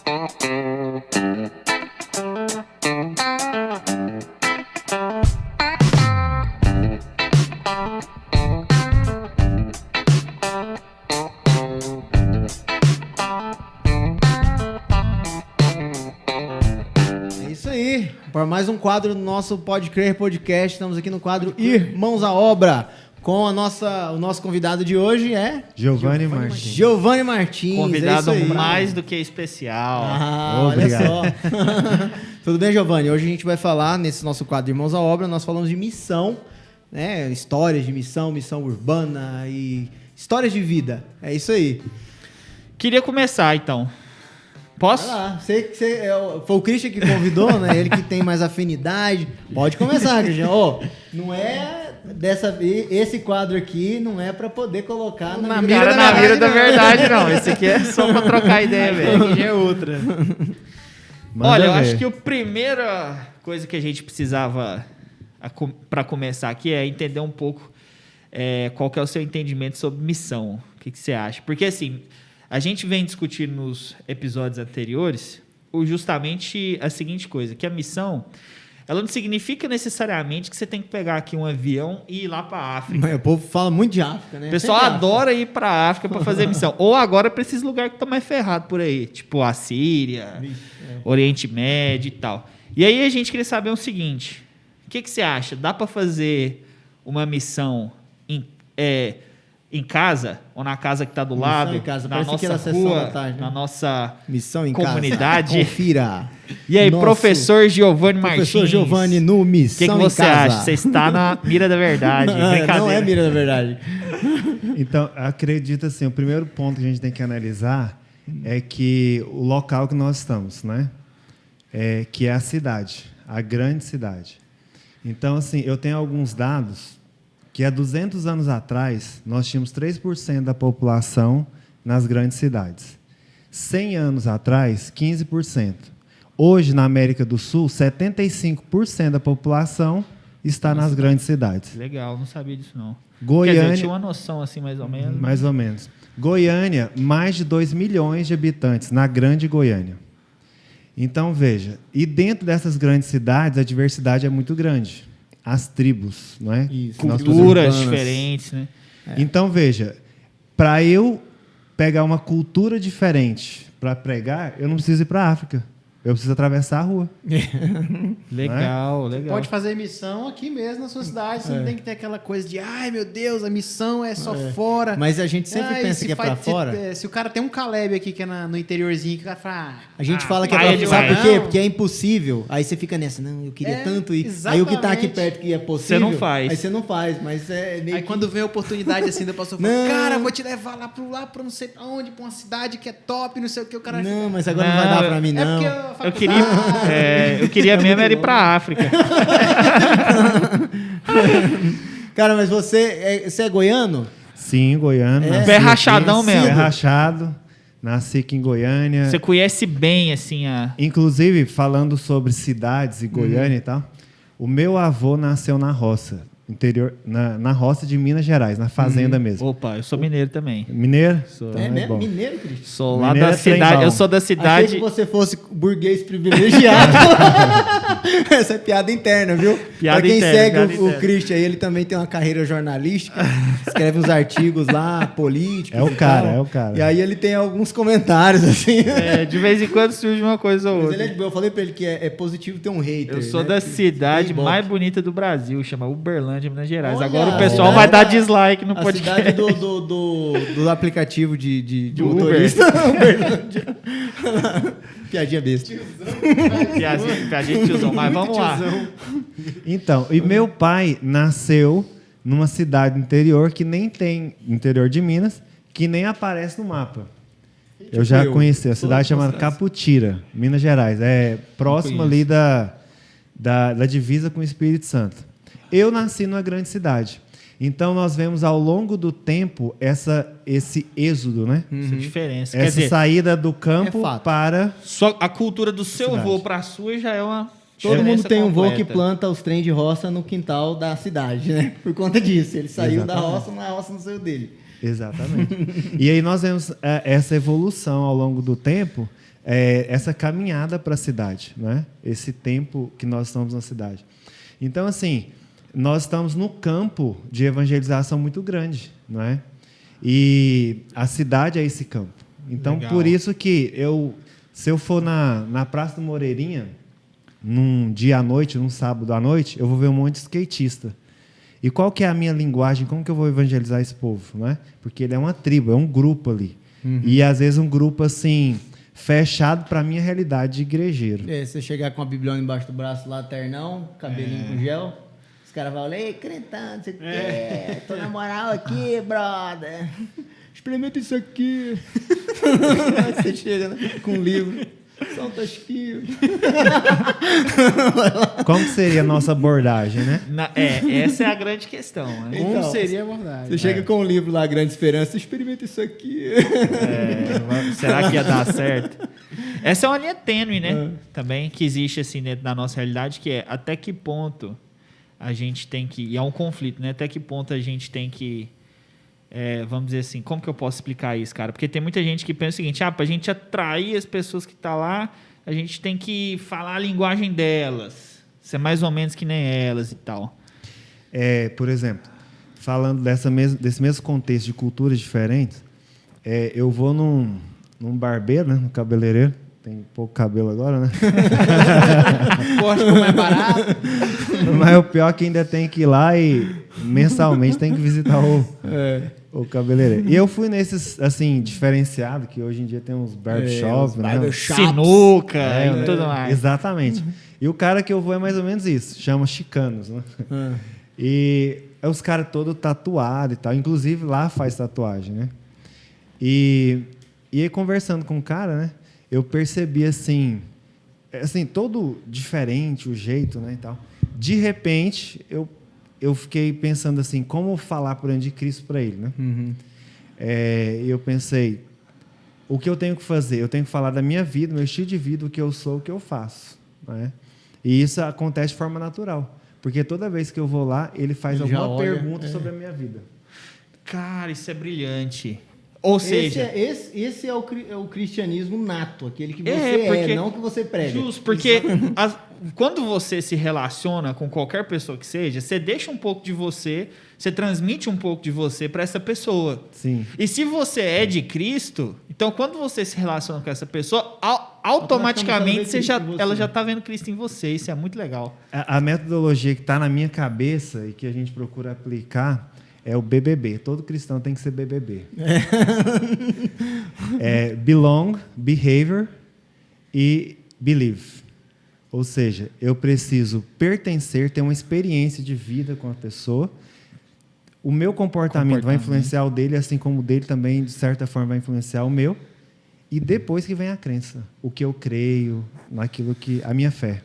Para mais um quadro do nosso Pode Crer Podcast. Estamos aqui no quadro Irmãos à Obra. Com o nosso convidado de hoje é... Giovanni Martins. Giovanni Martins. Convidado mais do que especial. Olha só. Tudo bem, Giovanni? Hoje a gente vai falar, nesse nosso quadro Irmãos à Obra, nós falamos de missão, né? Histórias de missão, missão urbana e histórias de vida. É isso aí. Queria começar, então. Posso? Vai lá. Foi o Christian que convidou, né? Ele que tem mais afinidade. Pode começar, Christian. Não é... Esse quadro aqui não é pra poder colocar na mira da verdade, não. Esse aqui é só pra trocar ideia, velho. Aqui é outra. Olha, eu acho que a primeira coisa que a gente precisava pra começar aqui é entender um pouco qual que é o seu entendimento sobre missão. O que você acha? Porque, assim, a gente vem discutindo nos episódios anteriores justamente a seguinte coisa, que a missão... ela não significa necessariamente que você tem que pegar aqui um avião e ir lá para a África. Mas o povo fala muito de África, né? O pessoal adora ir para a África para fazer missão. Ou agora para esses lugares que estão mais ferrados por aí, tipo a Síria, Oriente Médio e tal. E aí a gente queria saber o seguinte, o que você acha? Dá para fazer uma missão em casa, ou na casa que está do lado, em casa. na nossa rua, na nossa missão em comunidade? Casa. Confira. E aí, professor Giovanni Martins? Professor Giovanni no Missão em Casa. O que você acha? Você está na mira da verdade. Não é mira da verdade. Então, acredito assim, o primeiro ponto que a gente tem que analisar é que o local que nós estamos, né? Que é a cidade, a grande cidade. Então, assim, eu tenho alguns dados que há 200 anos atrás nós tínhamos 3% da população nas grandes cidades. 100 anos atrás, 15%. Hoje, na América do Sul, 75% da população está nas grandes cidades. Legal, não sabia disso, não. Goiânia, quer dizer, tinha uma noção assim, mais ou menos. Mais ou menos. Goiânia, mais de 2 milhões de habitantes, na grande Goiânia. Então, veja, e dentro dessas grandes cidades, a diversidade é muito grande. As tribos, não é? Isso. Culturas diferentes, né? Então, veja, para eu pegar uma cultura diferente para pregar, eu não preciso ir para a África. Eu preciso atravessar a rua. Legal, legal. Pode fazer missão aqui mesmo na sua cidade. Você não tem que ter aquela coisa de, ai meu Deus, a missão é só fora. Mas a gente sempre pensa que é pra fora. Se o cara tem um Caleb aqui que é no interiorzinho, que o cara fala... A gente fala que é pra fora. Sabe por quê? Porque é impossível. Aí você fica nessa, não, eu queria tanto ir. Aí o que tá aqui perto que é possível... Você não faz. Aí você não faz, mas é meio Aí quando vem a oportunidade assim, da pessoa fala, cara, vou te levar lá pra não sei pra onde, pra uma cidade que é top, não sei o que, o cara... Não, mas agora não vai dar pra mim, não. Eu queria mesmo era ir pra África. Cara, mas você é goiano? Sim, goiano. Pé rachadão mesmo. Pé rachado. Nasci aqui em Goiânia. Você conhece bem, assim, Inclusive, falando sobre cidades e Goiânia e tal, o meu avô nasceu na roça. Interior, na roça de Minas Gerais, na fazenda mesmo. Opa, eu sou mineiro também. Mineiro? Sou. Então, mesmo? Mineiro, Cristian? Sou lá da cidade. Eu sou da cidade. Achei que você fosse burguês privilegiado. Essa é piada interna, viu? Piada pra quem interna, segue o Christian aí, ele também tem uma carreira jornalística, escreve uns artigos lá, políticos. É o cara. E aí ele tem alguns comentários, assim. De vez em quando surge uma coisa ou outra. Eu falei pra ele que é positivo ter um hater. Eu sou da cidade mais bonita do Brasil, chama Uberlândia, Minas Gerais. Olha, agora o pessoal vai dar dislike no podcast. A cidade do aplicativo de motorista. Uberlândia. Piadinha besta. Piadinha de tiozão, mas vamos lá. Então, e meu pai nasceu numa cidade interior que nem tem, interior de Minas, que nem aparece no mapa. Eu já conheci, a cidade chamada Caputira, Minas Gerais. É próximo ali da divisa com o Espírito Santo. Eu nasci numa grande cidade. Então, nós vemos ao longo do tempo esse êxodo, né? Essa diferença. Essa saída do campo para... Só a cultura do seu vô para a sua já é uma... Todo mundo tem um vô que planta os trem de roça no quintal da cidade, né? Por conta disso. Ele saiu da roça, mas a roça não saiu dele. Exatamente. E aí nós vemos essa evolução ao longo do tempo, essa caminhada para a cidade, né? Esse tempo que nós estamos na cidade. Então, assim, nós estamos no campo de evangelização muito grande, não é? E a cidade é esse campo. Então, Legal. por isso que se eu for na Praça do Moreirinha, num dia à noite, num sábado à noite, eu vou ver um monte de skatista. E qual que é a minha linguagem? Como que eu vou evangelizar esse povo, né? Porque ele é uma tribo, é um grupo ali. E às vezes um grupo assim fechado para a minha realidade de igrejeiro. Você chegar com a bibliona embaixo do braço lá, ternão, cabelinho com gel, os caras vão olhar, ei, crentão, você quer? Tô na moral aqui, brother. Experimenta isso aqui. Você chega, né, com um livro. São tasquinhos. Como que seria a nossa abordagem, né? Essa é a grande questão. Né? Então, Como seria a abordagem? Você chega com um livro lá, Grande Esperança, experimenta isso aqui. Será que ia dar certo? Essa é uma linha tênue, né? Também, que existe assim dentro da nossa realidade, que é até que ponto a gente tem que... E é um conflito, né? Até que ponto a gente tem que... vamos dizer assim, como que eu posso explicar isso, cara? Porque tem muita gente que pensa o seguinte, pra gente atrair as pessoas que estão lá, a gente tem que falar a linguagem delas, ser mais ou menos que nem elas e tal. Por exemplo, falando desse mesmo contexto de culturas diferentes, eu vou num barbeiro, né, no cabeleireiro, tem pouco cabelo agora, né? Corte como é barato. Mas o pior é que ainda tem que ir lá e mensalmente tem que visitar o cabeleireiro. E eu fui nesses, assim, diferenciado, que hoje em dia tem uns barbershops, né? Sinuca e tudo mais. Exatamente. E o cara que eu vou é mais ou menos isso, chama chicanos, né? E é os caras todos tatuados e tal, inclusive lá faz tatuagem, né? E aí, conversando com o cara, né? Eu percebi assim, todo diferente o jeito, né, e tal. De repente, eu fiquei pensando assim, como falar por onde de Cristo para ele, né? Eu pensei, o que eu tenho que fazer? Eu tenho que falar da minha vida, meu estilo de vida, o que eu sou, o que eu faço, né? E isso acontece de forma natural, porque toda vez que eu vou lá, ele faz alguma pergunta sobre a minha vida. Cara, isso é brilhante. Ou seja... Esse é o cristianismo nato, aquele que você não que você prega. Justo, porque quando você se relaciona com qualquer pessoa que seja, você deixa um pouco de você, você transmite um pouco de você para essa pessoa. Sim. E se você é de Cristo, então quando você se relaciona com essa pessoa, automaticamente ela já está vendo Cristo em você. Isso é muito legal. A metodologia que está na minha cabeça e que a gente procura aplicar é o BBB. Todo cristão tem que ser BBB. Belong, Behavior e Believe. Ou seja, eu preciso pertencer, ter uma experiência de vida com a pessoa. O meu comportamento vai influenciar o dele, assim como o dele também, de certa forma, vai influenciar o meu. E depois que vem a crença. O que eu creio, naquilo que... A minha fé.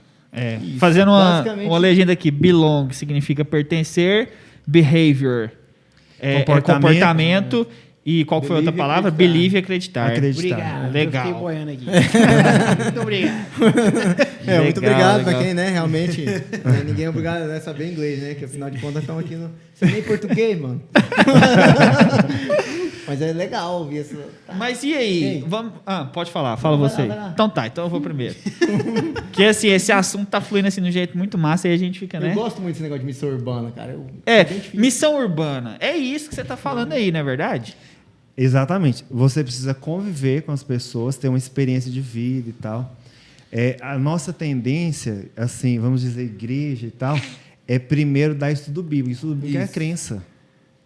Fazendo uma legenda aqui. Belong significa pertencer. Behavior comportamento. E qual foi a outra palavra? Believe e acreditar. Obrigado. Legal. Eu fiquei boiando aqui. Muito obrigado. Muito obrigado para quem, né, realmente... ninguém é obrigado a saber inglês, né? Que afinal de contas estamos aqui no... Você nem português, mano. Mas é legal ouvir essa... Mas e aí? Ei. Vamos... Pode falar. Fala você. Vai lá. Então eu vou primeiro. Porque assim, esse assunto tá fluindo assim de um jeito muito massa e a gente fica, né? Eu gosto muito desse negócio de missão urbana, cara. Missão urbana. É isso que você tá falando aí, não é verdade? Exatamente. Você precisa conviver com as pessoas, ter uma experiência de vida e tal. A nossa tendência, assim, vamos dizer, igreja e tal, é primeiro dar estudo bíblico. Estudo bíblico é a crença.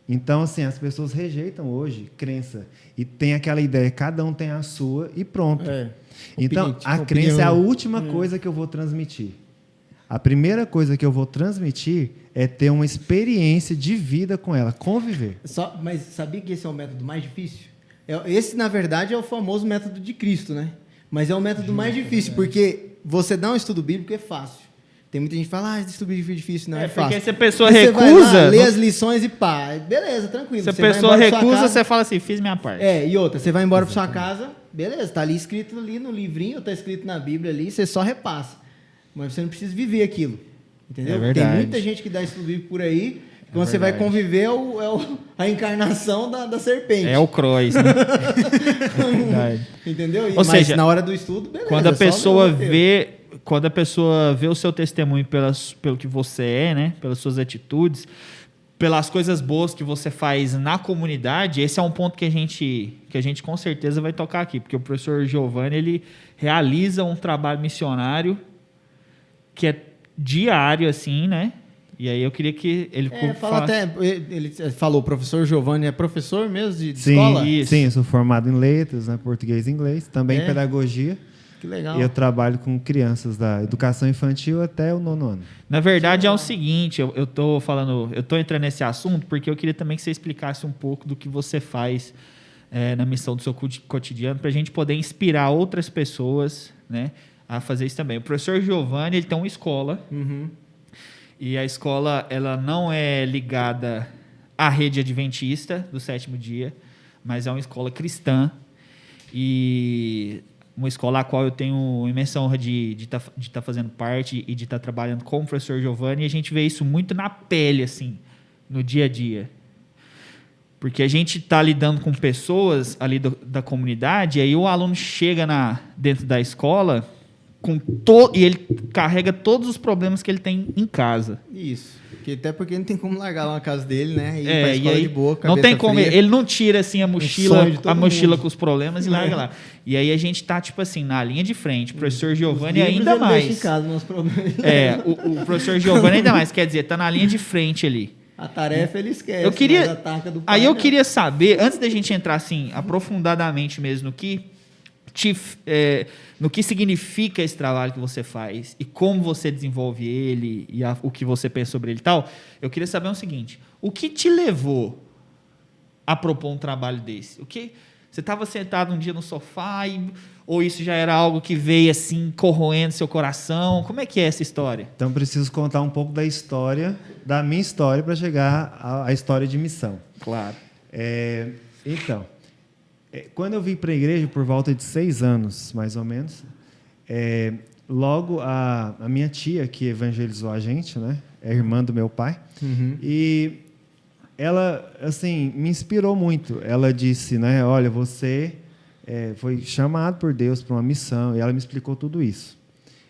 Então, assim, as pessoas rejeitam hoje crença. E tem aquela ideia, cada um tem a sua e pronto. Então, a crença é a última coisa que eu vou transmitir. A primeira coisa que eu vou transmitir é ter uma experiência de vida com ela, conviver. Mas sabia que esse é o método mais difícil? Esse, na verdade, é o famoso método de Cristo, né? Mas é o método mais difícil, porque você dá um estudo bíblico é fácil. Tem muita gente que fala, esse estudo bíblico é difícil. Não, é fácil. Porque se a pessoa você recusa... vai lá, lê as lições e pá. Beleza, tranquilo. Se a pessoa recusa, você fala assim, fiz minha parte. E outra, você vai embora para sua casa, beleza, tá ali escrito ali no livrinho, tá escrito na Bíblia ali, você só repassa. Mas você não precisa viver aquilo. Entendeu? É verdade. Tem muita gente que dá estudo bíblico por aí Quando você vai conviver, a encarnação da serpente. É o Croix, né? Verdade. Entendeu? Ou seja, na hora do estudo, beleza. Quando a pessoa vê o seu testemunho pelo que você é, né? Pelas suas atitudes, pelas coisas boas que você faz na comunidade, esse é um ponto que a gente com certeza vai tocar aqui, porque o professor Giovanni, ele realiza um trabalho missionário que é diário, assim, né? E aí eu queria que ele ele falou, o professor Giovanni é professor mesmo de sim, escola? Sim, eu sou formado em letras, né, português e inglês, também em pedagogia. Que legal. E eu trabalho com crianças da educação infantil até o 9º ano. Na verdade, é o seguinte, eu tô entrando nesse assunto porque eu queria também que você explicasse um pouco do que você faz na missão do seu cotidiano, para a gente poder inspirar outras pessoas, né, a fazer isso também. O professor Giovanni, ele tem uma escola, e a escola ela não é ligada à rede adventista do 7º dia, mas é uma escola cristã, e uma escola a qual eu tenho imensa honra de estar fazendo parte e de estar trabalhando com o professor Giovanni, e a gente vê isso muito na pele, assim, no dia a dia. Porque a gente está lidando com pessoas ali da comunidade, e aí o aluno chega dentro da escola e ele carrega todos os problemas que ele tem em casa. Isso. Até porque não tem como largar lá na casa dele, né? Ir pra e escola aí, de boa, não tem como. fria. Ele não tira assim a mochila com os problemas e larga lá. E aí a gente tá, tipo assim, na linha de frente. O professor Giovanni ainda mais. Deixa em casa, nos problemas. O professor Giovanni ainda mais. Quer dizer, tá na linha de frente ali. A tarefa ele esquece, mas a taca do pai, Aí eu queria saber, antes da gente entrar assim, aprofundadamente mesmo no que significa esse trabalho que você faz e como você desenvolve ele e o que você pensa sobre ele e tal, eu queria saber o seguinte: o que te levou a propor um trabalho desse? Você estava sentado um dia no sofá ou isso já era algo que veio assim corroendo seu coração? Como é que é essa história? Então preciso contar um pouco da minha história para chegar à história de missão. Claro. Quando eu vim para a igreja, por volta de 6 anos, mais ou menos, logo a minha tia, que evangelizou a gente, né, é irmã do meu pai, e ela assim, me inspirou muito. Ela disse, né, olha, você foi chamado por Deus para uma missão, e ela me explicou tudo isso.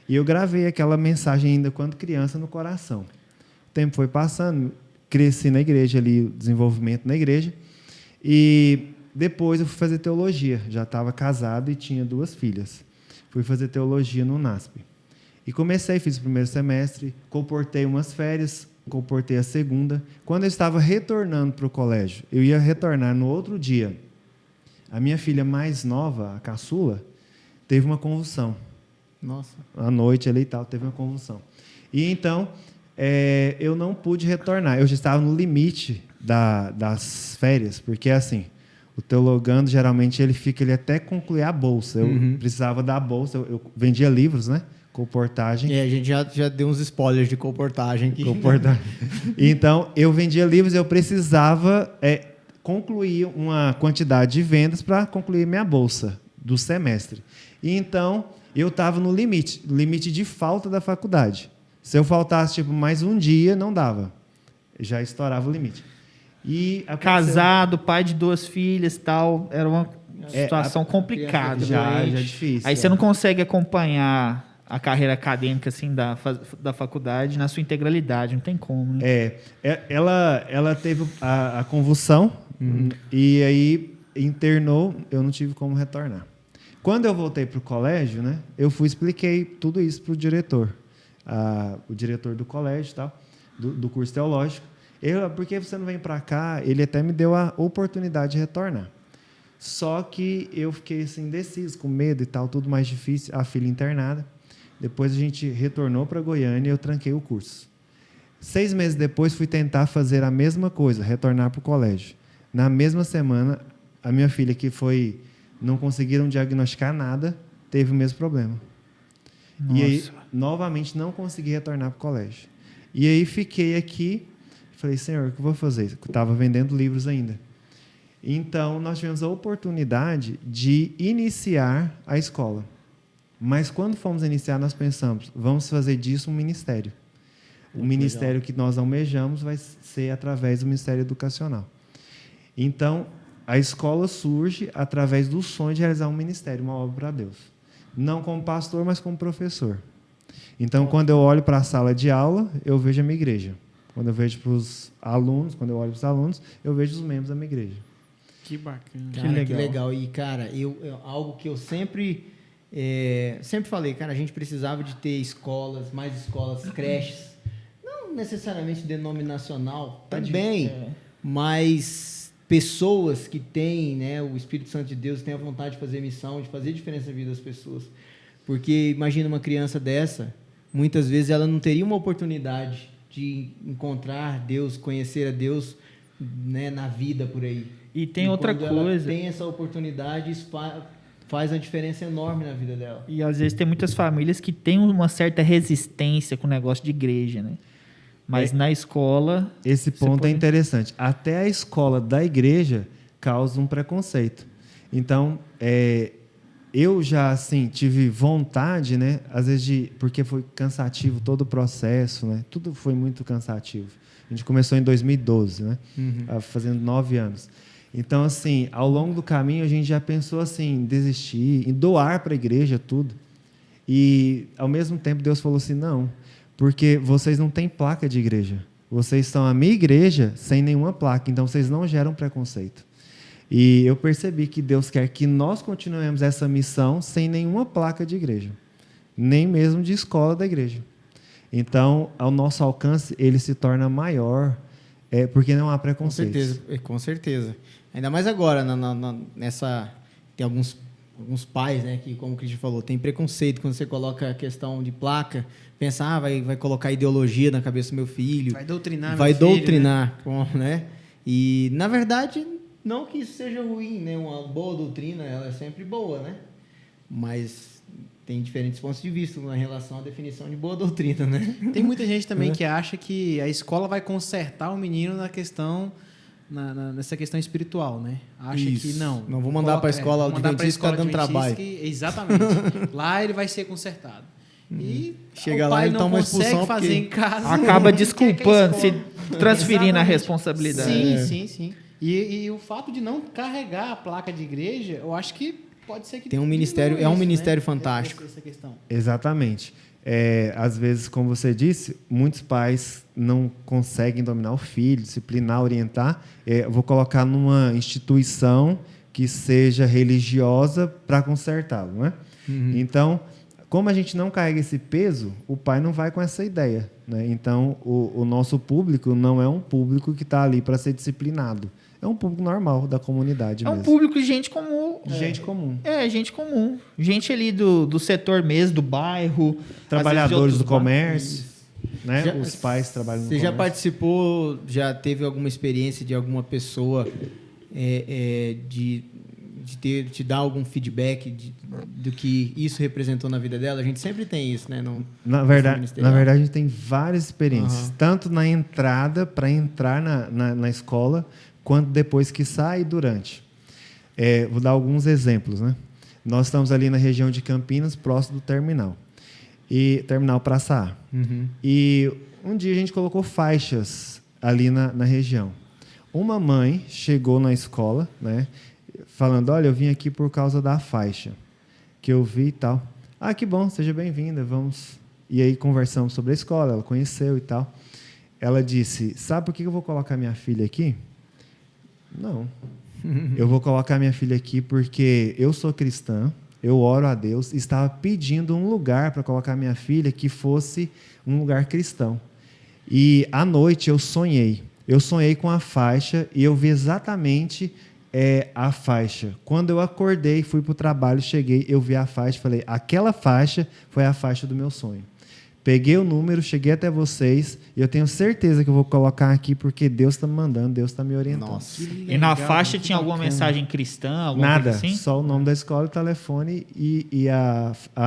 E eu gravei aquela mensagem ainda quando criança no coração. O tempo foi passando, cresci na igreja ali, desenvolvimento na igreja, e depois eu fui fazer teologia. Já estava casado e tinha 2 filhas. Fui fazer teologia no NASP. E fiz o 1º semestre, comportei umas férias, comportei a 2ª. Quando eu estava retornando para o colégio, eu ia retornar no outro dia. A minha filha mais nova, a caçula, teve uma convulsão. Nossa. À noite ali e tal, teve uma convulsão. E então, eu não pude retornar. Eu já estava no limite das férias, porque assim, o teologando, geralmente, ele fica até concluir a bolsa. Eu precisava da bolsa, eu vendia livros, né? Comportagem. A gente já deu uns spoilers de comportagem aqui. Então, eu vendia livros e eu precisava concluir uma quantidade de vendas para concluir minha bolsa do semestre. E então, eu estava no limite de falta da faculdade. Se eu faltasse mais um dia, não dava. Já estourava o limite. Casado, pai de 2 filhas e tal, era uma situação complicada. Já difícil. Aí você não consegue acompanhar a carreira acadêmica assim, da faculdade na sua integralidade, não tem como. Né? Ela teve a convulsão e aí internou, eu não tive como retornar. Quando eu voltei para o colégio, né, eu expliquei tudo isso para o diretor do colégio e tal, do curso teológico. Por que você não vem para cá? Ele até me deu a oportunidade de retornar. Só que eu fiquei assim, indeciso, com medo e tal, tudo mais difícil, a filha internada. Depois a gente retornou para Goiânia e eu tranquei o curso. 6 meses depois fui tentar fazer a mesma coisa, retornar para o colégio. Na mesma semana, a minha filha, não conseguiram diagnosticar nada, teve o mesmo problema. Nossa. E aí, novamente, não consegui retornar para o colégio. E aí fiquei aqui. Falei, Senhor, o que eu vou fazer? Eu estava vendendo livros ainda. Então, nós tivemos a oportunidade de iniciar a escola. Mas, quando fomos iniciar, nós pensamos, vamos fazer disso um ministério. o ministério que nós almejamos vai ser através do Ministério Educacional. Então, a escola surge através do sonho de realizar um ministério, uma obra para Deus. Não como pastor, mas como professor. Então, quando eu olho para a sala de aula, eu vejo a minha igreja. Quando eu vejo para os alunos, quando eu olho para os alunos, eu vejo os membros da minha igreja. Que bacana. Cara, que legal. E, cara, algo que eu sempre falei, cara, a gente precisava de ter mais escolas, creches. Não necessariamente denominacional, também, mas pessoas que têm, né, o Espírito Santo de Deus, têm a vontade de fazer missão, de fazer diferença na vida das pessoas. Porque imagina uma criança dessa, muitas vezes ela não teria uma oportunidade de encontrar Deus, conhecer a Deus, né, na vida por aí. E tem outra coisa. Ela tem essa oportunidade, isso faz uma diferença enorme na vida dela. E às vezes tem muitas famílias que têm uma certa resistência com o negócio de igreja, né? Mas na escola... Esse ponto é interessante. Até a escola da igreja causa um preconceito. Então, eu já assim, tive vontade, né? Às vezes, porque foi cansativo todo o processo, né? Tudo foi muito cansativo. A gente começou em 2012, né? Fazendo 9 anos. Então, assim, ao longo do caminho, a gente já pensou assim, em desistir, em doar para a igreja tudo. E, ao mesmo tempo, Deus falou assim, não, porque vocês não têm placa de igreja. Vocês são a minha igreja sem nenhuma placa, então vocês não geram preconceito. E eu percebi que Deus quer que nós continuemos essa missão sem nenhuma placa de igreja, nem mesmo de escola da igreja. Então, ao nosso alcance, ele se torna maior, porque não há preconceito. Com certeza. Ainda mais agora, tem alguns pais, né, que, como o Cristian falou, tem preconceito quando você coloca a questão de placa, pensa, vai colocar ideologia na cabeça do meu filho. Vai doutrinar vai meu filho, doutrinar, né? E, na verdade, não que isso seja ruim, né? Uma boa doutrina, ela é sempre boa, né? Mas tem diferentes pontos de vista em relação à definição de boa doutrina, né? Tem muita gente também que acha que a escola vai consertar o menino na questão... nessa questão espiritual, né? Acha que não. Não vou mandar para a escola adventista que está dando trabalho. Exatamente. Lá ele vai ser consertado. E chega o lá pai ele não toma consegue fazer em casa. Acaba desculpando, se transferindo a responsabilidade. Sim. E o fato de não carregar a placa de igreja, eu acho que pode ser que tem um ministério, é um ministério fantástico. Essa questão. Exatamente. Às vezes, como você disse, muitos pais não conseguem dominar o filho, disciplinar, orientar. Vou colocar numa instituição que seja religiosa para consertá-lo, né? Então, como a gente não carrega esse peso, o pai não vai com essa ideia, né? Então, o nosso público não é um público que está ali para ser disciplinado. É um público normal da comunidade mesmo. É um público de gente comum. Gente comum. Gente comum. Gente ali do setor mesmo, do bairro. Trabalhadores do comércio. Né? Os pais trabalham no comércio. Você já participou, já teve alguma experiência de alguma pessoa de te dar algum feedback do que isso representou na vida dela? A gente sempre tem isso, né? Na verdade, a gente tem várias experiências. Tanto na entrada, para entrar na escola, quanto depois que sai e durante. Vou dar alguns exemplos, né? Nós estamos ali na região de Campinas, próximo do terminal. Terminal Praça A. E um dia a gente colocou faixas ali na região. Uma mãe chegou na escola, né, falando, olha, eu vim aqui por causa da faixa, que eu vi e tal. Ah, que bom, seja bem-vinda, vamos... E aí conversamos sobre a escola, ela conheceu e tal. Ela disse, sabe por que eu vou colocar minha filha aqui? Não. Eu vou colocar minha filha aqui porque eu sou cristã, eu oro a Deus, e estava pedindo um lugar para colocar minha filha que fosse um lugar cristão. E à noite eu sonhei com a faixa e eu vi exatamente a faixa. Quando eu acordei, fui para o trabalho, cheguei, eu vi a faixa, falei, aquela faixa foi a faixa do meu sonho. Peguei o número, cheguei até vocês e eu tenho certeza que eu vou colocar aqui porque Deus está me mandando, Deus está me orientando. Nossa. E na faixa tinha alguma mensagem cristã? Alguma Nada, coisa assim? só o nome da escola, o telefone e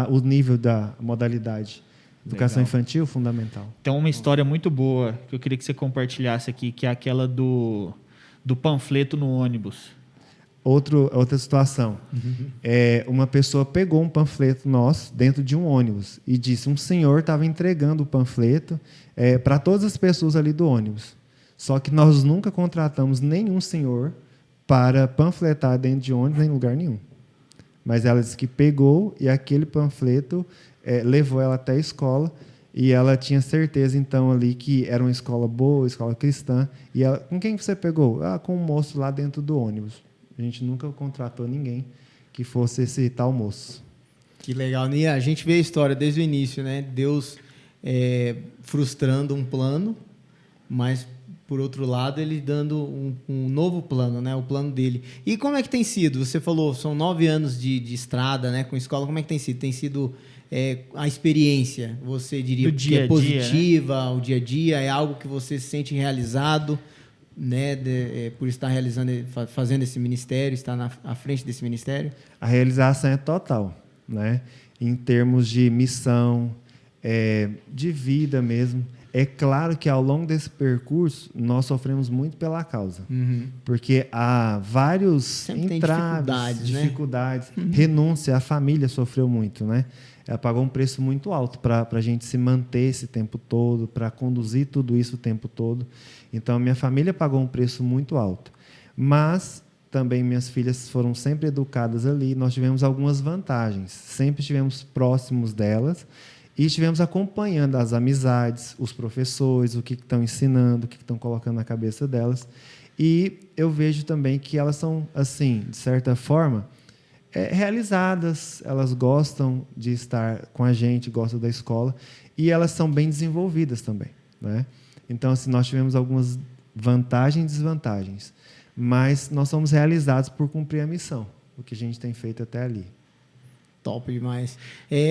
o nível da modalidade. Educação infantil, fundamental. Então, uma história muito boa que eu queria que você compartilhasse aqui, que é aquela do panfleto no ônibus. outra situação. Uma pessoa pegou um panfleto nosso dentro de um ônibus e disse: um senhor estava entregando o panfleto para todas as pessoas ali do ônibus. Só que nós nunca contratamos nenhum senhor para panfletar dentro de ônibus em lugar nenhum. Mas ela disse que pegou e aquele panfleto levou ela até a escola e ela tinha certeza, então, ali que era uma escola boa, escola cristã. E ela, com quem você pegou? Com um moço lá dentro do ônibus. A gente nunca contratou ninguém que fosse esse tal moço. Que legal. E a gente vê a história desde o início, né? Deus frustrando um plano, mas, por outro lado, ele dando um novo plano, né? O plano dele. E como é que tem sido? Você falou, são 9 anos de estrada, né? Com escola. Como é que tem sido? Tem sido a experiência, você diria que é positiva, né? O dia a dia, é algo que você se sente realizado, né? Por estar fazendo esse ministério, estar à frente desse ministério? A realização é total, né? Em termos de missão, de vida mesmo. É claro que, ao longo desse percurso, nós sofremos muito pela causa. Porque há vários entraves, dificuldades, renúncia. A família sofreu muito, né? Ela pagou um preço muito alto para a gente se manter esse tempo todo, para conduzir tudo isso o tempo todo. Então, a minha família pagou um preço muito alto. Mas também minhas filhas foram sempre educadas ali. Nós tivemos algumas vantagens. Sempre estivemos próximos delas. E estivemos acompanhando as amizades, os professores, o que estão ensinando, o que estão colocando na cabeça delas. E eu vejo também que elas são, assim, de certa forma, realizadas. Elas gostam de estar com a gente, gostam da escola. E elas são bem desenvolvidas também, né? Então, assim, nós tivemos algumas vantagens e desvantagens. Mas nós somos realizados por cumprir a missão, o que a gente tem feito até ali. Top demais.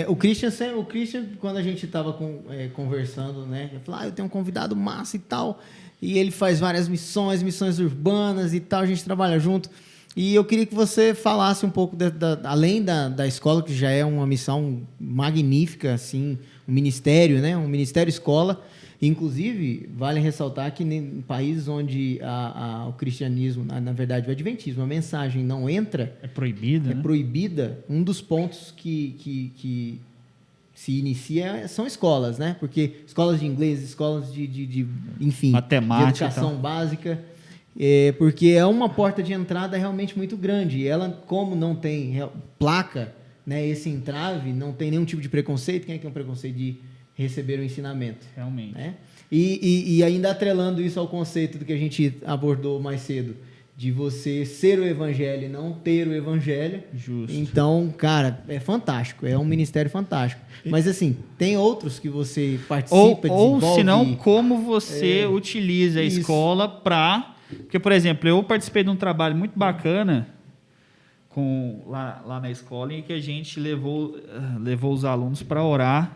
O Christian, quando a gente estava conversando, né? Eu falei, eu tenho um convidado massa e tal. E ele faz várias missões urbanas e tal. A gente trabalha junto. E eu queria que você falasse um pouco, além da escola, que já é uma missão magnífica, assim, um ministério, né? Um ministério escola. Inclusive, vale ressaltar que em países onde o cristianismo, na verdade o adventismo, a mensagem não entra... É proibida, né? Proibida. Um dos pontos que se inicia são escolas, né? Porque escolas de inglês, escolas enfim, matemática, de educação básica, porque é uma porta de entrada realmente muito grande. E ela, como não tem placa, né, esse entrave, não tem nenhum tipo de preconceito. Quem é que tem um preconceito de receber o ensinamento? Realmente. Né? E ainda atrelando isso ao conceito do que a gente abordou mais cedo, de você ser o evangelho e não ter o evangelho. Justo. Então, cara, é fantástico, é um ministério fantástico. Mas, assim, tem outros que você participa, desenvolve... Ou, se não, como você utiliza a escola para... Porque, por exemplo, eu participei de um trabalho muito bacana lá na escola, em que a gente levou os alunos para orar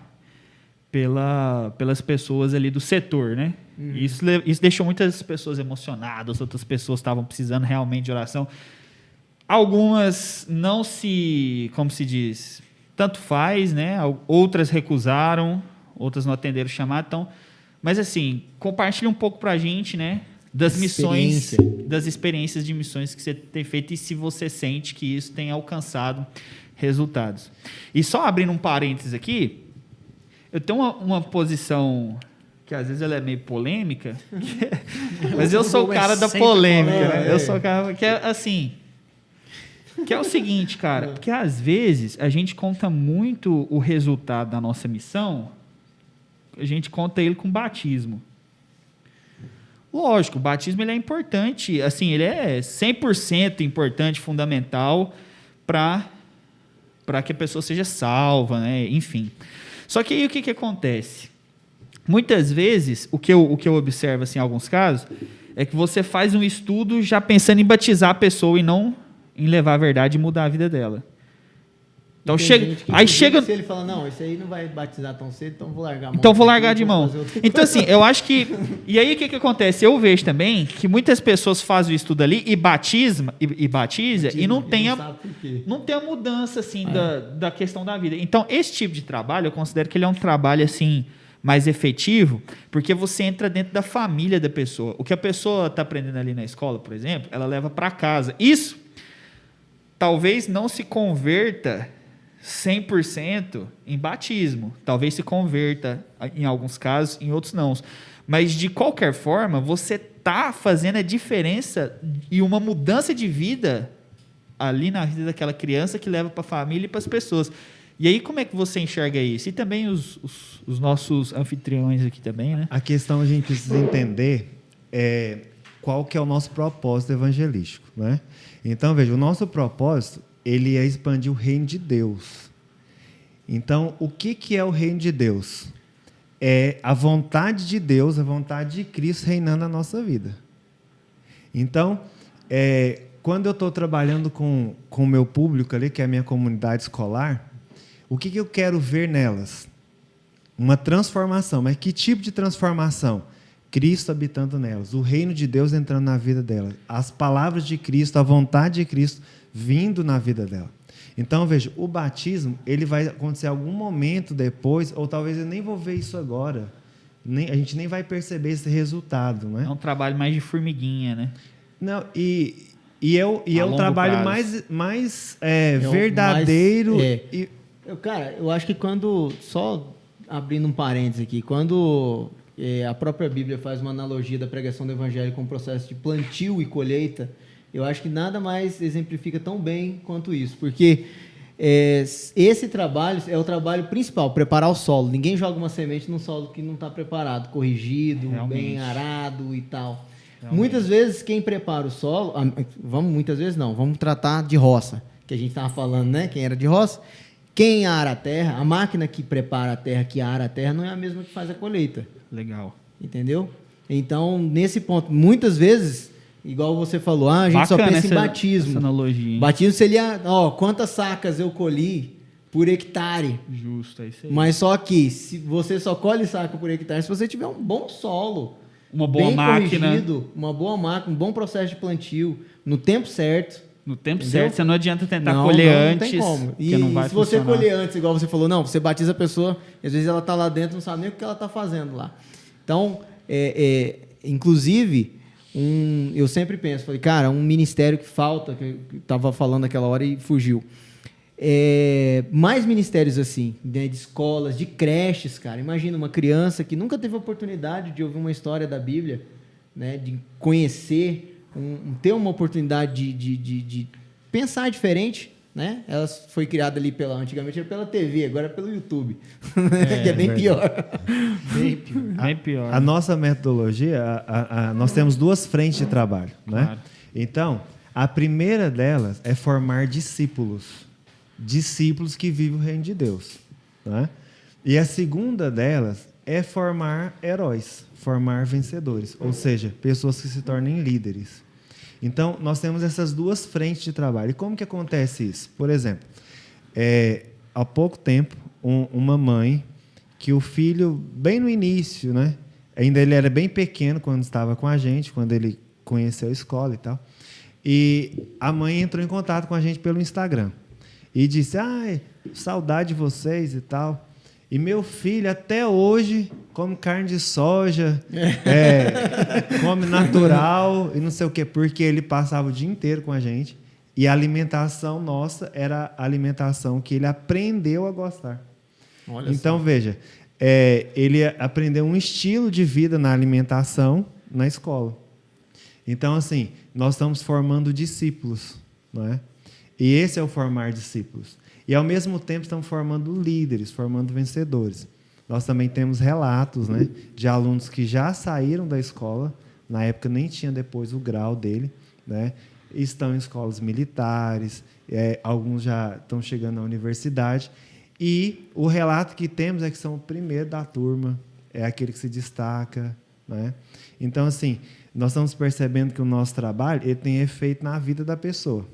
pelas pessoas ali do setor, né? Isso deixou muitas pessoas emocionadas, outras pessoas estavam precisando realmente de oração. Algumas não como se diz, tanto faz, né? Outras recusaram, outras não atenderam o chamado. Então, mas assim, compartilha um pouco para a gente, né? Das missões, das experiências de missões que você tem feito e se você sente que isso tem alcançado resultados. E só abrindo um parênteses aqui, eu tenho uma posição que às vezes ela é meio polêmica, mas eu sou o cara da polêmica, né? Eu sou o cara que é assim, que é o seguinte, cara, porque às vezes a gente conta muito o resultado da nossa missão, a gente conta ele com batismo. Lógico, o batismo ele é importante, assim, ele é 100% importante, fundamental para que a pessoa seja salva, né? Enfim. Só que aí o que acontece? Muitas vezes, o que eu observo assim, em alguns casos, é que você faz um estudo já pensando em batizar a pessoa e não em levar a verdade e mudar a vida dela. Então chega. Se ele fala, não, esse aí não vai batizar tão cedo, então vou largar a mão. Então vou largar de mão. Então, assim, eu acho que. E aí o que acontece? Eu vejo também que muitas pessoas fazem o estudo ali e batiza e não tem a mudança assim, da questão da vida. Então, esse tipo de trabalho, eu considero que ele é um trabalho assim, mais efetivo, porque você entra dentro da família da pessoa. O que a pessoa está aprendendo ali na escola, por exemplo, ela leva para casa. Isso talvez não se converta 100% em batismo. Talvez se converta em alguns casos, em outros não. Mas, de qualquer forma, você está fazendo a diferença e uma mudança de vida ali na vida daquela criança que leva para a família e para as pessoas. E aí, como é que você enxerga isso? E também os nossos anfitriões aqui também, né? A questão a gente precisa entender qual que é o nosso propósito evangelístico, né? Então, veja, o nosso propósito, ele é expandir o reino de Deus. Então, o que é o reino de Deus? É a vontade de Deus, a vontade de Cristo reinando na nossa vida. Então, quando eu estou trabalhando com o meu público ali, que é a minha comunidade escolar, o que eu quero ver nelas? Uma transformação. Mas que tipo de transformação? Cristo habitando nelas, o reino de Deus entrando na vida delas, as palavras de Cristo, a vontade de Cristo vindo na vida dela. Então, veja, o batismo, ele vai acontecer algum momento depois, ou talvez eu nem vou ver isso agora. A gente nem vai perceber esse resultado, né? É um trabalho mais de formiguinha, né? Não, e é um trabalho prazo. mais verdadeiro. Cara, eu acho que quando, só abrindo um parênteses aqui, quando a própria Bíblia faz uma analogia da pregação do Evangelho com o processo de plantio e colheita, eu acho que nada mais exemplifica tão bem quanto isso, porque esse trabalho é o trabalho principal, preparar o solo. Ninguém joga uma semente num solo que não está preparado, corrigido, realmente, bem arado e tal. Realmente. Muitas vezes quem prepara o solo, vamos tratar de roça, que a gente estava falando, né? Quem era de roça, quem ara a terra, a máquina que prepara a terra, que ara a terra, não é a mesma que faz a colheita. Legal. Entendeu? Então, nesse ponto, muitas vezes, igual você falou, a gente só pensa em batismo. Essa analogia, hein? Batismo seria, quantas sacas eu colhi por hectare. Justo, é isso aí. Mas só que, se você só colhe saca por hectare, se você tiver um bom solo, uma boa bem máquina, corrigido, uma boa máquina, um bom processo de plantio, no tempo certo. No tempo certo, você não adianta tentar colher antes. Não tem como. E não vai se você funcionar. colher antes, igual você falou, você batiza a pessoa, e às vezes ela está lá dentro, não sabe nem o que ela está fazendo lá. Então, inclusive, eu sempre penso, falei, cara, um ministério que falta, que eu estava falando naquela hora e fugiu. Mais ministérios assim, né, de escolas, de creches, cara. Imagina uma criança que nunca teve oportunidade de ouvir uma história da Bíblia, né, de conhecer, ter uma oportunidade de pensar diferente, né? Ela foi criada ali antigamente era pela TV, agora é pelo YouTube, que é bem pior. Bem pior. A nossa metodologia, nós temos duas frentes de trabalho, né? Claro. Então, a primeira delas é formar discípulos que vivem o reino de Deus, né? E a segunda delas é formar heróis, formar vencedores, ou seja, pessoas que se tornem líderes. Então, nós temos essas duas frentes de trabalho. E como que acontece isso? Por exemplo, há pouco tempo, uma mãe, que o filho, bem no início, né? Ainda ele era bem pequeno quando estava com a gente, quando ele conheceu a escola e tal, e a mãe entrou em contato com a gente pelo Instagram e disse, saudade de vocês e tal. E meu filho, até hoje, come carne de soja, come natural e não sei o quê, porque ele passava o dia inteiro com a gente e a alimentação nossa era a alimentação que ele aprendeu a gostar. Olha então, só. Veja, ele aprendeu um estilo de vida na alimentação na escola. Então, assim, nós estamos formando discípulos, não é? E esse é o formar discípulos. E, ao mesmo tempo, estamos formando líderes, formando vencedores. Nós também temos relatos, né, de alunos que já saíram da escola, na época nem tinha depois o grau dele, né, estão em escolas militares, alguns já estão chegando à universidade, e o relato que temos é que são o primeiro da turma, é aquele que se destaca, né? Então, assim, nós estamos percebendo que o nosso trabalho ele tem efeito na vida da pessoa.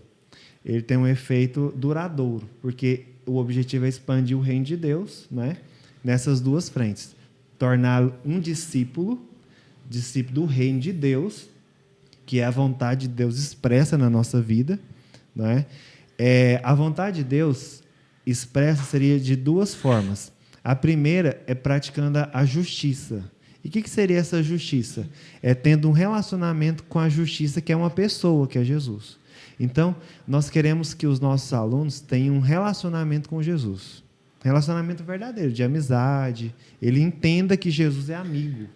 Ele tem um efeito duradouro, porque o objetivo é expandir o reino de Deus, né, nessas duas frentes. Tornar um discípulo do reino de Deus, que é a vontade de Deus expressa na nossa vida, né? A vontade de Deus expressa seria de duas formas. A primeira é praticando a justiça. E o que seria essa justiça? É tendo um relacionamento com a justiça, que é uma pessoa, que é Jesus. Então, nós queremos que os nossos alunos tenham um relacionamento com Jesus. Relacionamento verdadeiro, de amizade. Ele entenda que Jesus é amigo.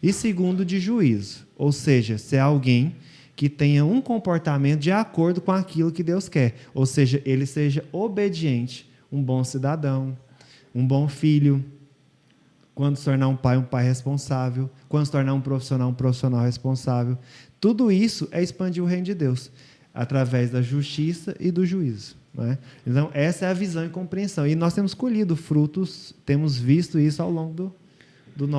E segundo, de juízo. Ou seja, ser alguém que tenha um comportamento de acordo com aquilo que Deus quer. Ou seja, ele seja obediente, um bom cidadão, um bom filho. Quando se tornar um pai responsável. Quando se tornar um profissional responsável. Tudo isso é expandir o reino de Deus, através da justiça e do juízo. Né? Então, essa é a visão e compreensão. E nós temos colhido frutos, temos visto isso ao longo dos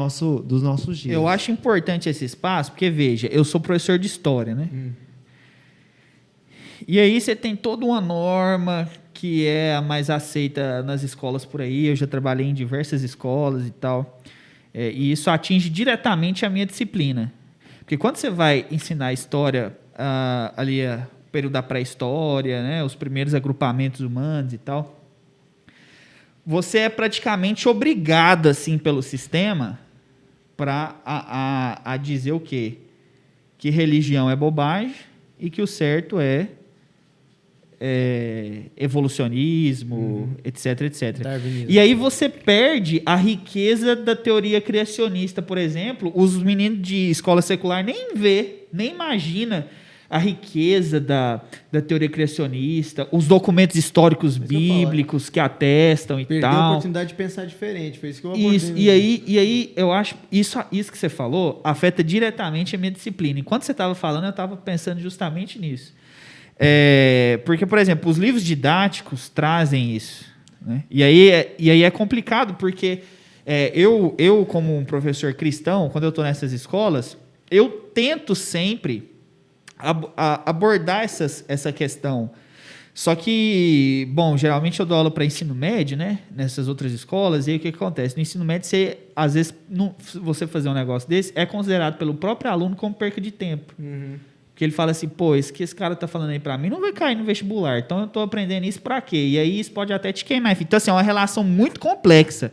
nossos dias. Eu acho importante esse espaço, porque, veja, eu sou professor de história, né? E aí você tem toda uma norma que é a mais aceita nas escolas por aí. Eu já trabalhei em diversas escolas e tal. E isso atinge diretamente a minha disciplina. Porque quando você vai ensinar história, o período da pré-história, né, os primeiros agrupamentos humanos e tal, você é praticamente obrigado, assim, pelo sistema a dizer o quê? Que religião é bobagem e que o certo é evolucionismo, etc, etc. Darwinismo. E aí você perde a riqueza da teoria criacionista, por exemplo. Os meninos de escola secular nem vê, nem imagina a riqueza da teoria criacionista, os documentos históricos bíblicos que atestam e Perdeu tal. a oportunidade de pensar diferente, foi isso que eu abordei. Isso, e aí eu acho isso que você falou afeta diretamente a minha disciplina. Enquanto você estava falando, eu estava pensando justamente nisso. Porque, por exemplo, os livros didáticos trazem isso. Né? E aí é complicado, porque eu, como um professor cristão, quando eu estou nessas escolas, eu tento sempre abordar essa questão. Só que, bom, geralmente eu dou aula para ensino médio, né? Nessas outras escolas, e aí o que acontece? No ensino médio, às vezes, você fazer um negócio desse é considerado pelo próprio aluno como perca de tempo. Porque ele fala assim, pô, isso que esse cara tá falando aí para mim não vai cair no vestibular, então eu tô aprendendo isso para quê? E aí isso pode até te queimar. Então, assim, é uma relação muito complexa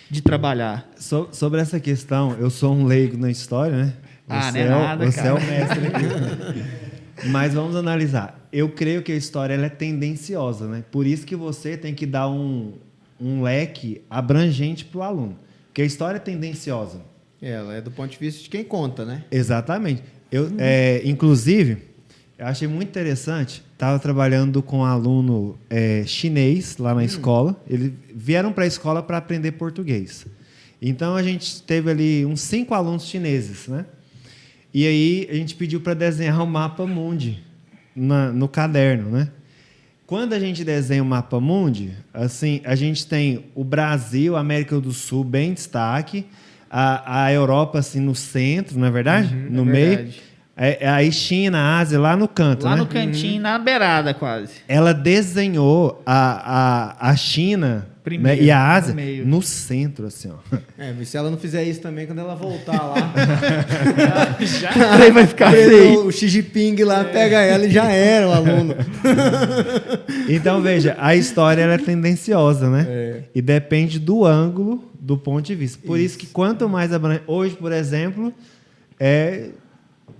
de trabalhar. Sobre essa questão, eu sou um leigo na história, né? Você é o mestre aqui. Mas vamos analisar. Eu creio que a história ela é tendenciosa, né? Por isso que você tem que dar um leque abrangente para o aluno. Porque a história é tendenciosa. Ela é do ponto de vista de quem conta, né? Exatamente. Inclusive, eu achei muito interessante. Estava trabalhando com um aluno chinês lá na escola. Eles vieram para a escola para aprender português. Então, a gente teve ali uns 5 alunos chineses, né? E aí, a gente pediu para desenhar o mapa mundi no caderno, né? Quando a gente desenha o mapa mundi, assim, a gente tem o Brasil, a América do Sul bem em destaque, a Europa assim no centro, não é verdade? No meio. Verdade. Aí China, Ásia lá no canto, Lá né? no cantinho, na beirada quase. Ela desenhou a China, Primeiro, né, e a Ásia no meio. no centro, assim, ó. Mas se ela não fizer isso também, quando ela voltar lá, Aí vai ficar feio. o Xi Jinping lá pega ela e já era o aluno. Então, veja, a história ela é tendenciosa, né? E depende do ângulo, do ponto de vista. Por isso que quanto mais abrangente... Hoje, por exemplo, é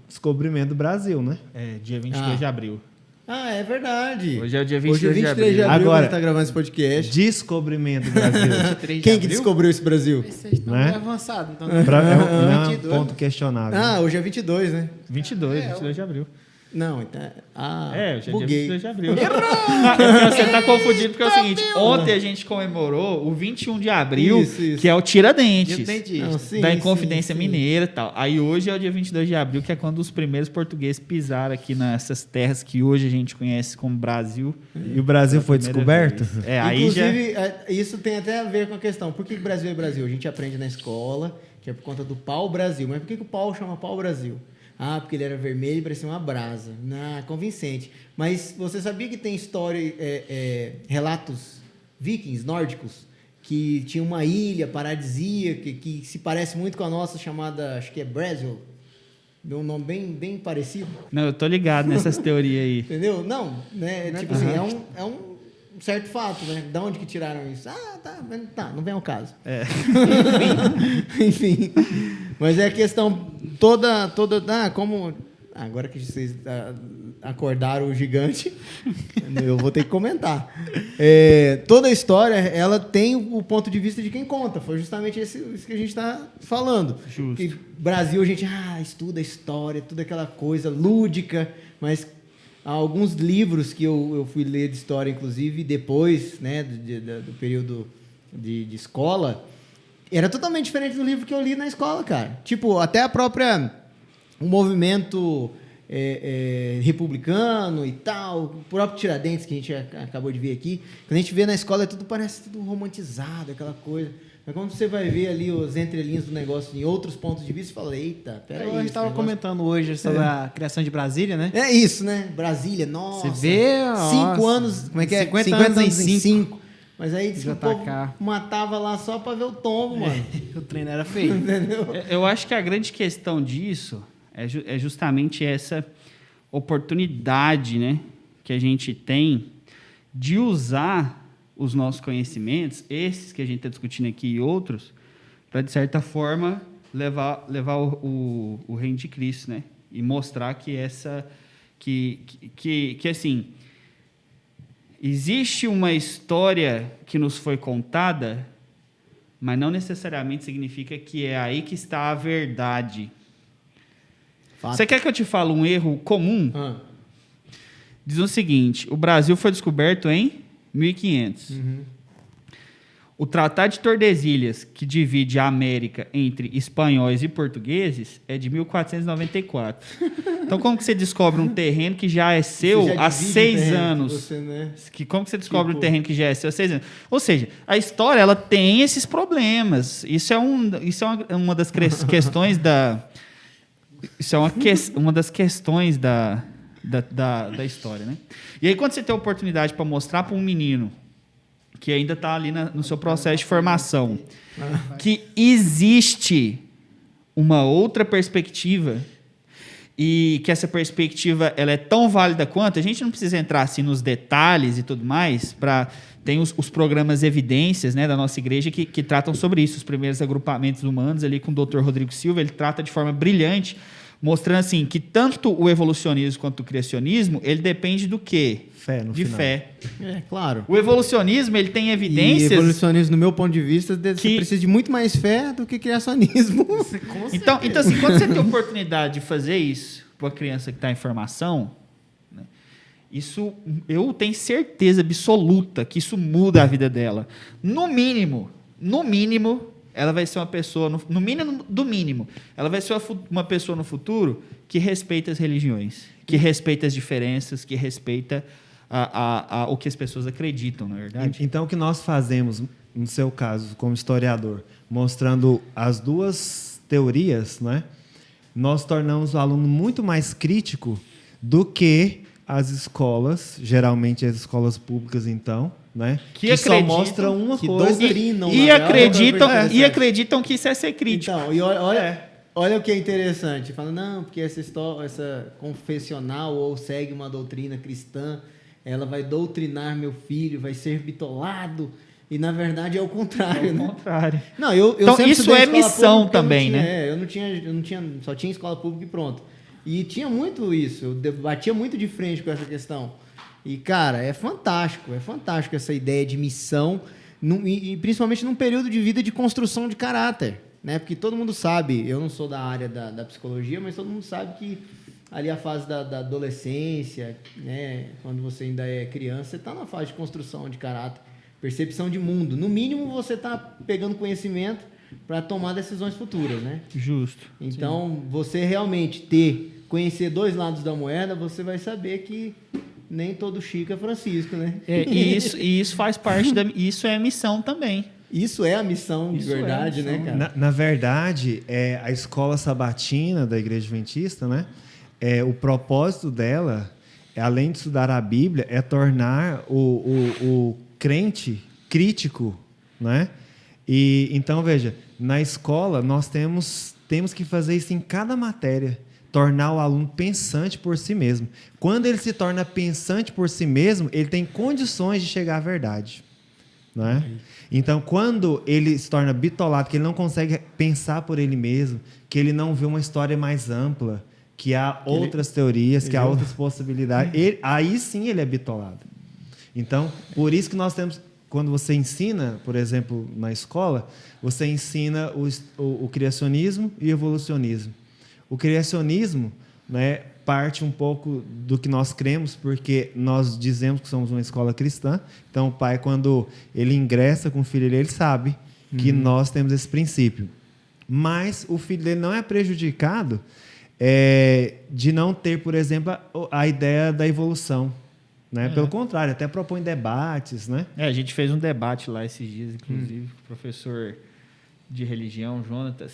descobrimento do Brasil, né? Dia 22 de abril. Ah, é verdade. Hoje é o dia Hoje é 23 de 23 de abril. abril, Agora, quando tá gravando esse podcast. Descobrimento do Brasil. Quem que descobriu esse Brasil? Vocês estão Né? meio avançados. Então, Não é um 22. ponto questionável. Ah, hoje é 22, né? 22 de abril. Não, então... Ah, Hoje é dia buguei. 22 de abril. Você tá confundindo porque é o seguinte, ontem a gente comemorou o 21 de abril, Isso. que é o Tiradentes. Dentista. Não, sim, Da sim, Inconfidência sim. Mineira e tal. Aí hoje é o dia 22 de abril, que é quando os primeiros portugueses pisaram aqui nessas terras que hoje a gente conhece como Brasil. E o Brasil foi Primeira descoberto? vez. Aí já... Inclusive, isso tem até a ver com a questão. Por que Brasil é Brasil? A gente aprende na escola, que é por conta do pau-brasil. Mas por que o pau chama pau-brasil? Ah, porque ele era vermelho e parecia uma brasa. Convincente. Mas você sabia que tem história, relatos vikings, nórdicos, que tinha uma ilha paradisíaca que se parece muito com a nossa, chamada, acho que é Brasil. Deu um nome bem parecido. Não, eu tô ligado nessas teorias aí. Entendeu? Não, né? Tipo assim, é um certo fato, né? Da onde que tiraram isso? Mas não vem ao caso. Enfim. Mas é a questão toda como Agora que vocês acordaram o gigante, eu vou ter que comentar. Toda a história, ela tem o ponto de vista de quem conta. Foi justamente isso que a gente está falando. Justo. Que Brasil, a gente estuda história, tudo aquela coisa lúdica, mas há alguns livros que eu fui ler de história, inclusive, depois, né, do período de escola, era totalmente diferente do livro que eu li na escola, cara. Tipo, até o movimento republicano e tal, o próprio Tiradentes, que a gente acabou de ver aqui, quando a gente vê na escola, parece tudo romantizado, aquela coisa. Mas quando você vai ver ali os entrelinhos do negócio em outros pontos de vista, você fala, eita, peraí. A gente estava comentando hoje sobre a criação de Brasília, né? É isso, né? Brasília, nossa. Você vê... 5 anos, como é que é? 50 anos em 5. Mas aí disse que o povo matava lá só para ver o tombo, mano. O treino era feio. Entendeu? Eu acho que a grande questão disso é justamente essa oportunidade, né, que a gente tem de usar os nossos conhecimentos, esses que a gente está discutindo aqui e outros, para, de certa forma, levar o reino de Cristo, né? E mostrar que assim, existe uma história que nos foi contada, mas não necessariamente significa que é aí que está a verdade. Fato. Você quer que eu te fale um erro comum? Diz o seguinte: o Brasil foi descoberto em 1500. O Tratado de Tordesilhas, que divide a América entre espanhóis e portugueses, é de 1494. Então, como que você descobre um terreno que já é seu há 6 anos? Você, né? Como que você descobre um terreno que já é seu há 6 anos? Ou seja, a história ela tem esses problemas. Isso é uma das questões da... Isso é uma das questões da história, né? E aí, quando você tem a oportunidade para mostrar para um menino que ainda está ali no seu processo de formação, que existe uma outra perspectiva e que essa perspectiva ela é tão válida quanto, a gente não precisa entrar assim nos detalhes e tudo mais, tem os programas Evidências, né, da nossa igreja que tratam sobre isso, os primeiros agrupamentos humanos, ali com o Dr. Rodrigo Silva, ele trata de forma brilhante, mostrando assim, que tanto o evolucionismo quanto o criacionismo, ele depende do quê? Fé, no de final. fé. Claro. O evolucionismo, ele tem evidências... E evolucionismo, no meu ponto de vista, você precisa de muito mais fé do que criacionismo. Então, assim, quando você tem a oportunidade de fazer isso para uma criança que está em formação, né, isso, eu tenho certeza absoluta que isso muda a vida dela. No mínimo, ela vai ser uma pessoa, no mínimo do mínimo, ela vai ser uma pessoa no futuro que respeita as religiões, que respeita as diferenças, que respeita o que as pessoas acreditam, na verdade. Então, o que nós fazemos, no seu caso, como historiador, mostrando as duas teorias, né, nós tornamos o aluno muito mais crítico do que as escolas, geralmente as escolas públicas, então, né, que só mostram uma coisa. Doutrinam, e acreditam que isso é ser crítico. Então, e olha o que é interessante. Fala, não, porque essa confessional ou segue uma doutrina cristã, ela vai doutrinar meu filho, vai ser bitolado. E, na verdade, é o contrário, né? Não, então, isso é missão também, né? Eu não tinha, só tinha escola pública e pronto. E tinha muito isso, eu batia muito de frente com essa questão. E, cara, é fantástico essa ideia de missão, e principalmente num período de vida de construção de caráter, né? Porque todo mundo sabe, eu não sou da área da psicologia, mas todo mundo sabe que ali a fase da adolescência, né? Quando você ainda é criança, você está na fase de construção de caráter, percepção de mundo. No mínimo, você está pegando conhecimento para tomar decisões futuras, né? Justo. Então, você realmente conhecer dois lados da moeda, você vai saber que nem todo Chico é Francisco, né? E isso faz parte isso é a missão também. Isso é a missão de verdade, né, cara? Na verdade, a escola sabatina da Igreja Adventista, né? O propósito dela, além de estudar a Bíblia, é tornar o crente crítico, né? E então, veja, na escola nós temos que fazer isso em cada matéria, tornar o aluno pensante por si mesmo. Quando ele se torna pensante por si mesmo, ele tem condições de chegar à verdade, né? Então, quando ele se torna bitolado, que ele não consegue pensar por ele mesmo, que ele não vê uma história mais ampla, que há outras teorias, que há outras possibilidades. Aí sim ele é bitolado. Então, por isso que nós temos... Quando você ensina, por exemplo, na escola, você ensina o criacionismo e o evolucionismo. O criacionismo, né, parte um pouco do que nós cremos, porque nós dizemos que somos uma escola cristã. Então, o pai, quando ele ingressa com o filho dele, ele sabe que nós temos esse princípio. Mas o filho dele não é prejudicado de não ter, por exemplo, a ideia da evolução. Né? Pelo contrário, até propõe debates. Né? A gente fez um debate lá esses dias, inclusive, com o professor de religião, Jonatas.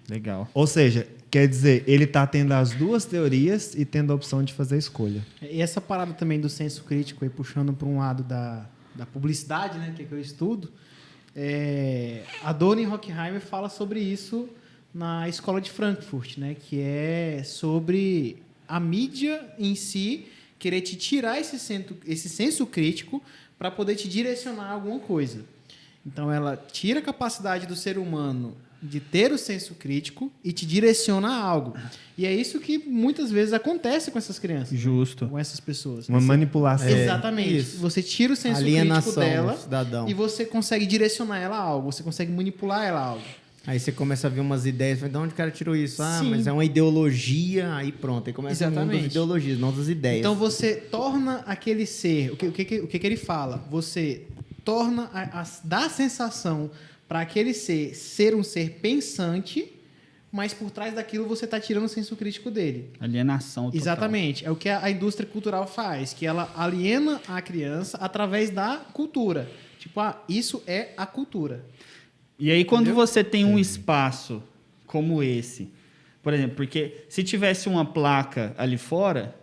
Legal. Ou seja, quer dizer, ele está tendo as duas teorias e tendo a opção de fazer a escolha. E essa parada também do senso crítico, aí, puxando para um lado da publicidade, né, que eu estudo, a Dona Horkheimer fala sobre isso na Escola de Frankfurt, né, que é sobre a mídia em si querer te tirar esse senso crítico para poder te direcionar a alguma coisa. Então, ela tira a capacidade do ser humano de ter o senso crítico e te direciona a algo. E é isso que muitas vezes acontece com essas crianças. Justo. Com essas pessoas. Uma manipulação. Exatamente. Isso. Você tira o senso Alienação crítico dela do cidadão. e você consegue direcionar ela a algo. Você consegue manipular ela a algo. Aí você começa a ver umas ideias, de onde o cara tirou isso? Sim. Mas é uma ideologia, aí pronto. Aí começa o mundo das ideologias, não das ideias. Então você torna aquele ser... O que ele fala? Você torna... dá a sensação para aquele ser um ser pensante, mas por trás daquilo você está tirando o senso crítico dele. Alienação total. Exatamente. É o que a indústria cultural faz, que ela aliena a criança através da cultura. Tipo, isso é a cultura. E aí, quando você tem um espaço como esse, por exemplo, porque se tivesse uma placa ali fora,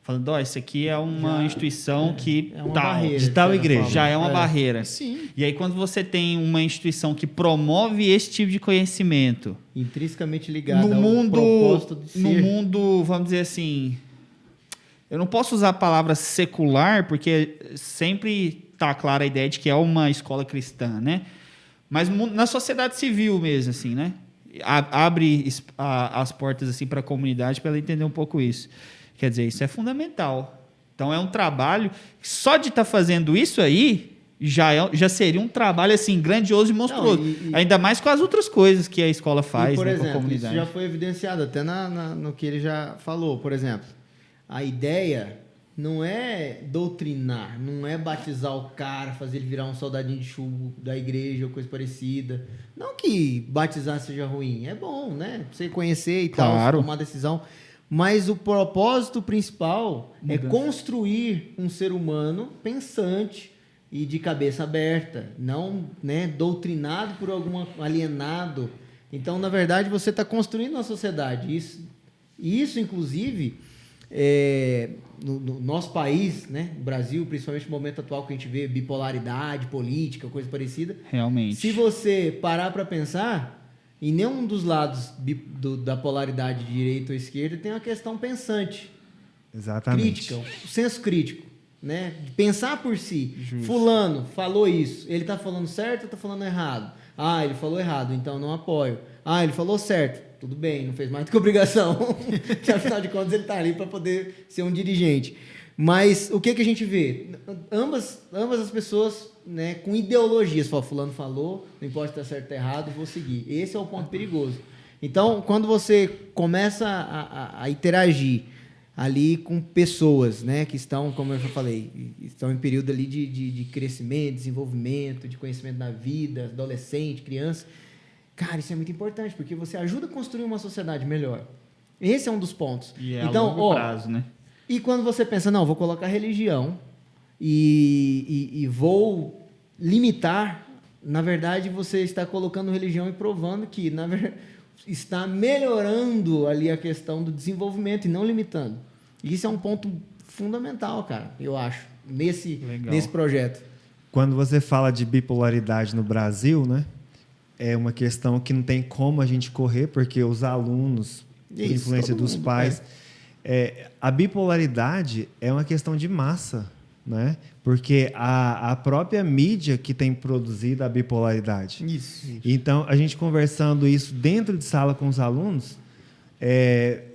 falando, isso aqui é uma instituição que é uma barreira, de tal igreja. Já é uma barreira. Sim. E aí, quando você tem uma instituição que promove esse tipo de conhecimento, intrinsecamente ligado no ao mundo, propósito de ser. no mundo, vamos dizer assim, eu não posso usar a palavra secular, porque sempre está clara a ideia de que é uma escola cristã, né? Mas na sociedade civil mesmo, assim, né? Abre as portas assim para a comunidade para ela entender um pouco isso. Quer dizer, isso é fundamental. Então, é um trabalho... Só de estar fazendo isso aí, já seria um trabalho assim grandioso e monstruoso. Ainda mais com as outras coisas que a escola faz, por exemplo, com a comunidade. isso já foi evidenciado até no que ele já falou. Por exemplo, a ideia não é doutrinar, não é batizar o cara, fazer ele virar um soldadinho de chumbo da igreja ou coisa parecida. Não que batizar seja ruim, é bom, né? Pra você conhecer e tal, tomar decisão. Mas o propósito principal é construir um ser humano pensante e de cabeça aberta, não, né, doutrinado por algum alienado. Então, na verdade, você está construindo uma sociedade. Isso inclusive... no nosso país, né, no Brasil, principalmente no momento atual que a gente vê bipolaridade política, coisa parecida. Realmente. Se você parar para pensar, em nenhum dos lados da polaridade de direita ou esquerda tem uma questão pensante. Exatamente. Crítica, o senso crítico, né? De pensar por si. Justo. Fulano falou isso, ele está falando certo ou está falando errado? Ele falou errado, então não apoio. Ele falou certo. Tudo bem, não fez mais do que obrigação, que afinal de contas ele está ali para poder ser um dirigente. Mas o que a gente vê? Ambas as pessoas, né, com ideologias. Fulano falou, não importa se está certo ou errado, vou seguir. Esse é o ponto perigoso. Então, quando você começa a interagir ali com pessoas, né, que estão, como eu já falei, estão em período ali de crescimento, desenvolvimento, de conhecimento da vida, adolescente, criança... Cara, isso é muito importante, porque você ajuda a construir uma sociedade melhor. Esse é um dos pontos. E é então, a longo prazo, né? E quando você pensa, não, vou colocar religião e vou limitar, na verdade, você está colocando religião e provando que, na verdade, está melhorando ali a questão do desenvolvimento e não limitando. E isso é um ponto fundamental, cara, eu acho, nesse projeto. Quando você fala de bipolaridade no Brasil, né? É uma questão que não tem como a gente correr, porque os alunos, por influência dos pais... a bipolaridade é uma questão de massa, né? Porque a própria mídia que tem produzido a bipolaridade. Isso. Então, a gente conversando isso dentro de sala com os alunos,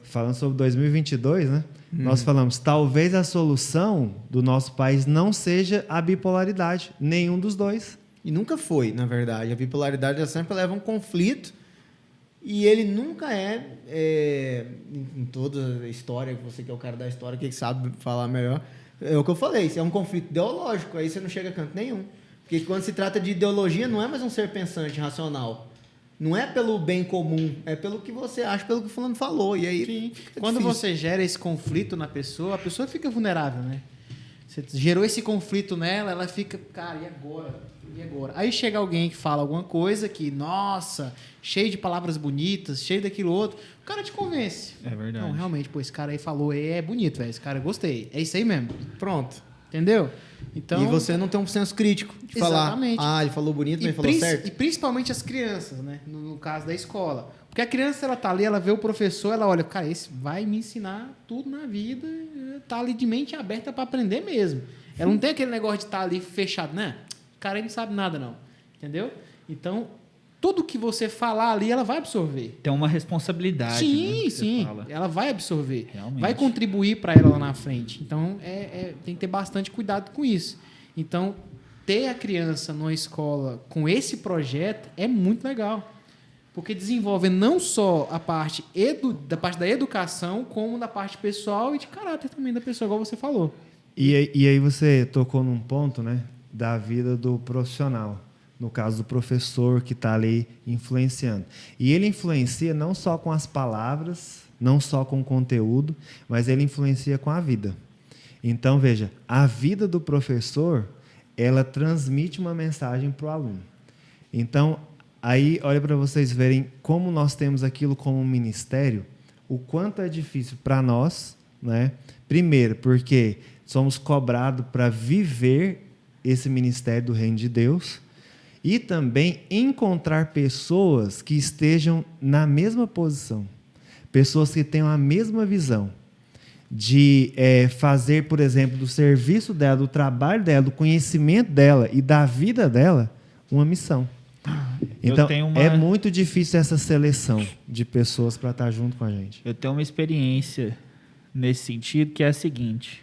falando sobre 2022, né? Nós falamos, talvez a solução do nosso país não seja a bipolaridade, nenhum dos dois. E nunca foi, na verdade. A bipolaridade ela sempre leva a um conflito e ele nunca em toda a história, você que é o cara da história, que sabe falar melhor, é o que eu falei, isso é um conflito ideológico, aí você não chega a canto nenhum. Porque quando se trata de ideologia, não é mais um ser pensante, racional. Não é pelo bem comum, é pelo que você acha, pelo que o fulano falou. E aí, quando você gera esse conflito na pessoa, a pessoa fica vulnerável, né? Você gerou esse conflito nela, ela fica, cara, e agora? E agora? Aí chega alguém que fala alguma coisa que, nossa, cheio de palavras bonitas, cheio daquilo outro, o cara te convence. É verdade. Não, realmente, pô, esse cara aí falou, é bonito, velho, esse cara eu gostei. É isso aí mesmo. Pronto. Entendeu? Então, e você não tem um senso crítico de exatamente. falar, ele falou bonito, mas ele falou certo. E principalmente as crianças, né? No caso da escola. Porque a criança, ela tá ali, ela vê o professor, ela olha, cara, esse vai me ensinar tudo na vida, tá ali de mente aberta para aprender mesmo. Ela não tem aquele negócio de estar ali fechado, né? O cara aí não sabe nada, não. Entendeu? Então, tudo que você falar ali, ela vai absorver. Tem uma responsabilidade. Sim, né, sim. Ela vai absorver. Realmente. Vai contribuir para ela lá na frente. Então, tem que ter bastante cuidado com isso. Então, ter a criança numa escola com esse projeto é muito legal. Porque desenvolve não só a parte da educação, como da parte pessoal e de caráter também da pessoa, igual você falou. E aí você tocou num ponto, né, da vida do profissional. No caso do professor que está ali influenciando. E ele influencia não só com as palavras, não só com o conteúdo, mas ele influencia com a vida. Então, veja, a vida do professor, ela transmite uma mensagem para o aluno. Então, aí, olha para vocês verem como nós temos aquilo como um ministério, o quanto é difícil para nós, né? Primeiro, porque somos cobrados para viver esse ministério do Reino de Deus, e também encontrar pessoas que estejam na mesma posição, pessoas que tenham a mesma visão de fazer, por exemplo, do serviço dela, do trabalho dela, do conhecimento dela e da vida dela, uma missão. Então, é muito difícil essa seleção de pessoas para estar junto com a gente. Eu tenho uma experiência nesse sentido, que é a seguinte...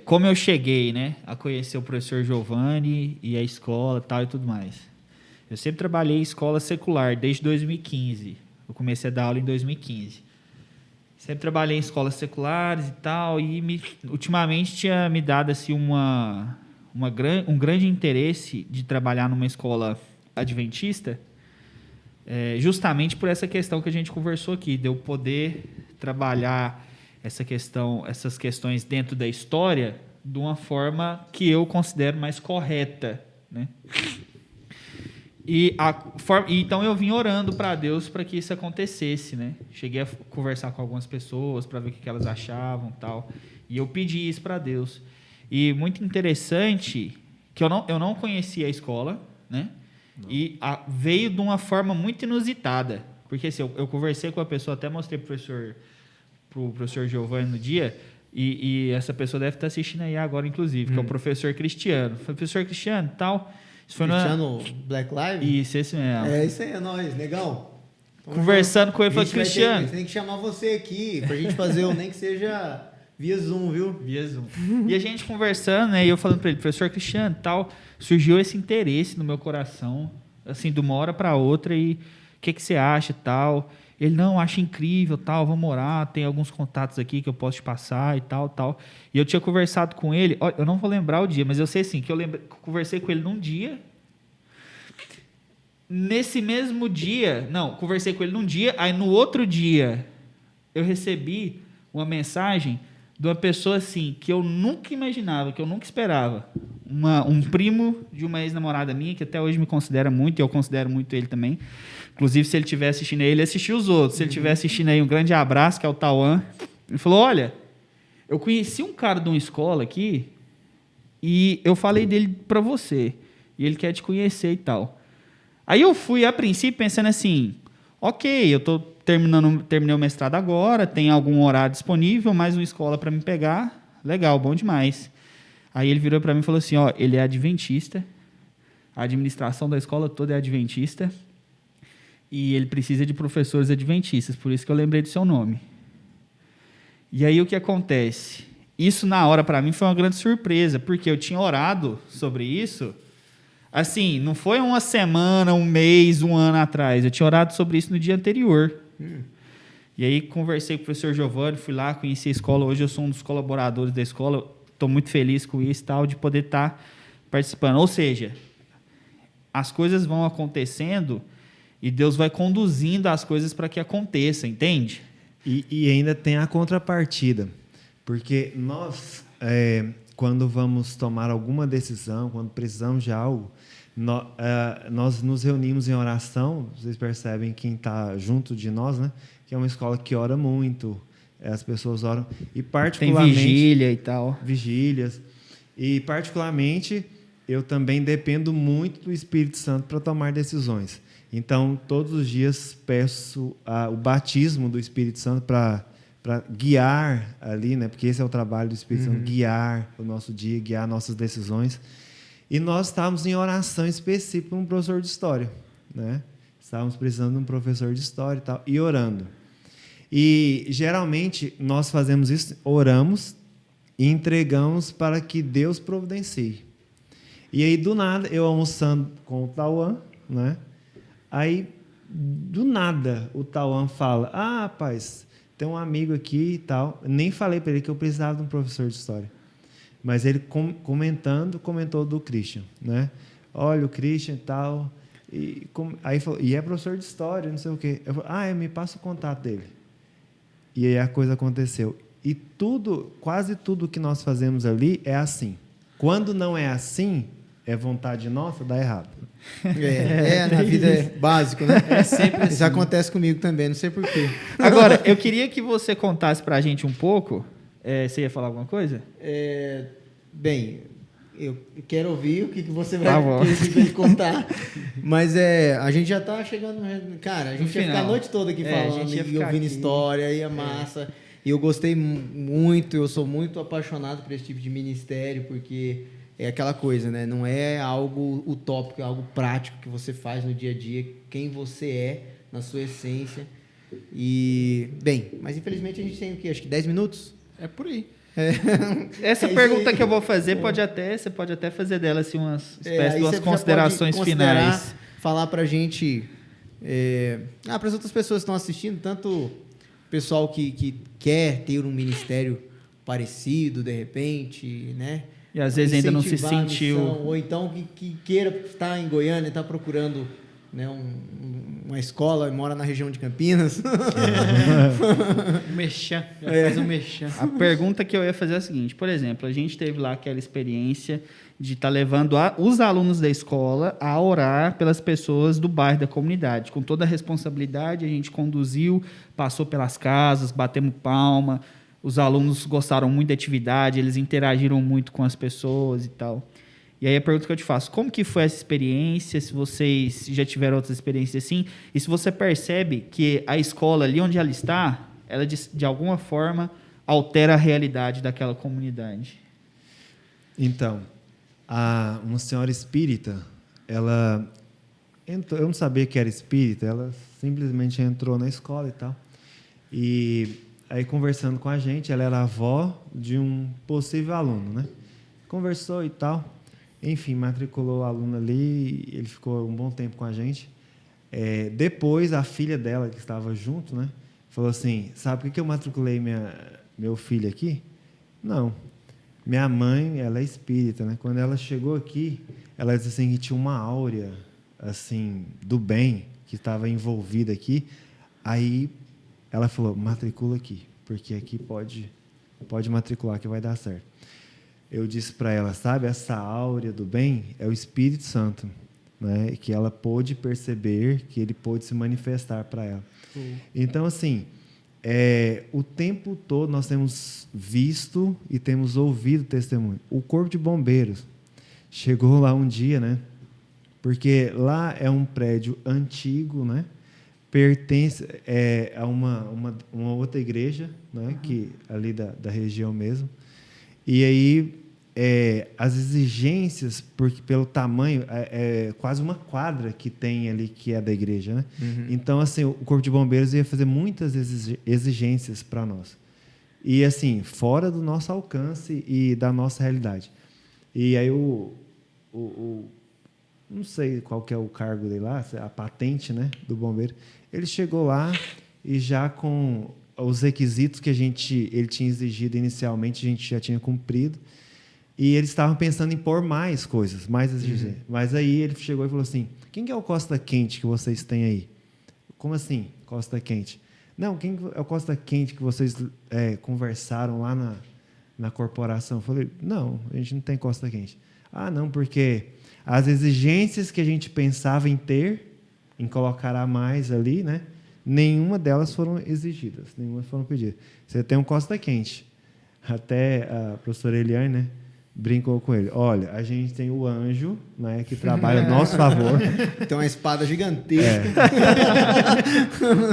como eu cheguei, né, a conhecer o professor Giovanni e a escola tal e tudo mais. Eu sempre trabalhei em escola secular desde 2015. Eu comecei a dar aula em 2015. Sempre trabalhei em escolas seculares e tal, e ultimamente tinha me dado assim, um grande interesse de trabalhar numa escola adventista, justamente por essa questão que a gente conversou aqui, de eu poder trabalhar essas questões dentro da história de uma forma que eu considero mais correta, né? Então eu vim orando para Deus para que isso acontecesse, né? Cheguei a conversar com algumas pessoas para ver o que elas achavam, tal, e eu pedi isso para Deus. E muito interessante que eu não conhecia a escola, né? Não. E veio de uma forma muito inusitada, porque assim, eu conversei com a pessoa, até mostrei para o professor Giovanni no dia, e essa pessoa deve estar assistindo aí agora, inclusive, que é o professor Cristiano. Foi professor Cristiano e tal. Isso foi Cristiano Black Live? Isso, esse mesmo. Isso aí, é nóis, negão. Conversando com ele, falou, Cristiano... Tem que chamar você aqui, pra gente fazer nem que seja via Zoom, viu? Via Zoom. E a gente conversando, né, e eu falando para ele, professor Cristiano e tal, surgiu esse interesse no meu coração, assim, de uma hora para outra, e o que você acha e tal... Ele, não, acha incrível, tal, vamos orar, tem alguns contatos aqui que eu posso te passar e tal, tal. E eu tinha conversado com ele, eu não vou lembrar o dia, mas eu sei assim, que conversei com ele num dia. Nesse mesmo dia, conversei com ele num dia, aí no outro dia eu recebi uma mensagem de uma pessoa assim, que eu nunca imaginava, que eu nunca esperava. Um primo de uma ex-namorada minha, que até hoje me considera muito, e eu considero muito ele também. Inclusive, se ele estiver assistindo aí, ele assistiu os outros. Se ele estiver assistindo aí, um grande abraço, que é o Tauan. Ele falou, olha, eu conheci um cara de uma escola aqui e eu falei dele para você. E ele quer te conhecer e tal. Aí eu fui, a princípio, pensando assim, ok, eu terminei o mestrado agora, tem algum horário disponível, mais uma escola para me pegar. Legal, bom demais. Aí ele virou para mim e falou assim, ele é adventista, a administração da escola toda é adventista, e ele precisa de professores adventistas, por isso que eu lembrei do seu nome. E aí o que acontece? Isso na hora para mim foi uma grande surpresa, porque eu tinha orado sobre isso, assim, não foi uma semana, um mês, um ano atrás, eu tinha orado sobre isso no dia anterior. E aí conversei com o professor Giovanni, fui lá, conheci a escola, hoje eu sou um dos colaboradores da escola, estou muito feliz com isso, tal, de poder estar participando. Ou seja, as coisas vão acontecendo e Deus vai conduzindo as coisas para que aconteça, entende? E ainda tem a contrapartida, porque nós, quando vamos tomar alguma decisão, quando precisamos de algo, nós nos reunimos em oração. Vocês percebem quem está junto de nós, né? Que é uma escola que ora muito, as pessoas oram, e particularmente... Tem vigília e tal. Vigílias. E, particularmente, eu também dependo muito do Espírito Santo para tomar decisões. Então, todos os dias peço o batismo do Espírito Santo para guiar ali, né? Porque esse é o trabalho do Espírito Santo, guiar o nosso dia, guiar nossas decisões. E nós estávamos em oração específica com um professor de história, né? Estávamos precisando de um professor de história e tal, e orando. E, geralmente, nós fazemos isso, oramos e entregamos para que Deus providencie. E aí, do nada, eu almoçando com o Tauan, né? Aí, do nada, o Tauan fala: rapaz, tem um amigo aqui e tal. Eu nem falei para ele que eu precisava de um professor de história. Mas ele, comentou do Christian, né? Olha, o Christian e tal. Aí falou, e é professor de história, não sei o quê. Eu falei, me passa o contato dele. E aí a coisa aconteceu. E quase tudo que nós fazemos ali é assim. Quando não é assim, é vontade nossa, dá errado. Na vida é básico, né? É sempre assim. Isso acontece comigo também, não sei porquê. Agora, eu queria que você contasse pra gente um pouco. Você ia falar alguma coisa? Bem, eu quero ouvir o que você vai me contar. Mas a gente já tá chegando... Cara, a gente ia ficar a noite toda aqui falando e ouvindo história, e é massa. E eu gostei muito, eu sou muito apaixonado por esse tipo de ministério, porque é aquela coisa, né? Não é algo utópico, é algo prático que você faz no dia a dia, quem você é, na sua essência. E, bem, mas infelizmente a gente tem o quê? Acho que 10 minutos? É por aí. Essa pergunta que eu vou fazer, você pode até fazer dela assim, umas espécies de umas considerações finais. Falar pra gente, para as outras pessoas que estão assistindo, tanto o pessoal que quer ter um ministério parecido, de repente, né? E às vezes ainda não se sentiu. Ou então que queira estar em Goiânia, está procurando, né, uma escola, mora na região de Campinas. Merchan, faz um merchan. A pergunta que eu ia fazer é a seguinte: por exemplo, a gente teve lá aquela experiência de estar levando os alunos da escola a orar pelas pessoas do bairro, da comunidade. Com toda a responsabilidade, a gente conduziu, passou pelas casas, batemos palma. Os alunos gostaram muito da atividade, eles interagiram muito com as pessoas e tal. E aí a pergunta que eu te faço: como que foi essa experiência? Se vocês já tiveram outras experiências assim? E se você percebe que a escola, ali onde ela está, ela de alguma forma altera a realidade daquela comunidade? Então, uma senhora espírita, ela entrou, eu não sabia que era espírita, ela simplesmente entrou na escola e tal. E aí, conversando com a gente, ela era avó de um possível aluno, né? Conversou e tal. Enfim, matriculou o aluno ali, ele ficou um bom tempo com a gente. Depois, a filha dela, que estava junto, né, falou assim: sabe por que eu matriculei meu filho aqui? Não. Minha mãe, ela é espírita, né? Quando ela chegou aqui, ela disse assim que tinha uma áurea assim, do bem que estava envolvida aqui. Aí ela falou: matricula aqui, porque aqui pode matricular que vai dar certo. Eu disse para ela, sabe, essa áurea do bem é o Espírito Santo, né? Que ela pôde perceber, que ele pôde se manifestar para ela. Então, assim, o tempo todo nós temos visto e temos ouvido testemunho. O Corpo de Bombeiros chegou lá um dia, né? Porque lá é um prédio antigo, né? Pertence a uma outra igreja, né? Que ali da região mesmo. E aí as exigências, porque pelo tamanho, é quase uma quadra que tem ali, que é da igreja, né? Então, assim, o Corpo de Bombeiros ia fazer muitas exigências para nós. E, assim, fora do nosso alcance e da nossa realidade. E aí, não sei qual que é o cargo dele lá, a patente, né, do bombeiro. Ele chegou lá e já com os requisitos que ele tinha exigido inicialmente, a gente já tinha cumprido. E eles estavam pensando em pôr mais coisas, mais exigências. Mas aí ele chegou e falou assim, quem que é o Costa Quente que vocês têm aí? Como assim, Costa Quente? Não, quem é o Costa Quente que vocês conversaram lá na corporação? Eu falei, não, a gente não tem Costa Quente. Ah, não, porque as exigências que a gente pensava em ter, em colocar a mais ali, né, nenhuma delas foram exigidas, nenhuma foram pedidas. Você tem um Costa Quente. Até a professora Eliane, né, brincou com ele. Olha, a gente tem o anjo, né, que trabalha a nosso favor. Tem uma espada gigantesca.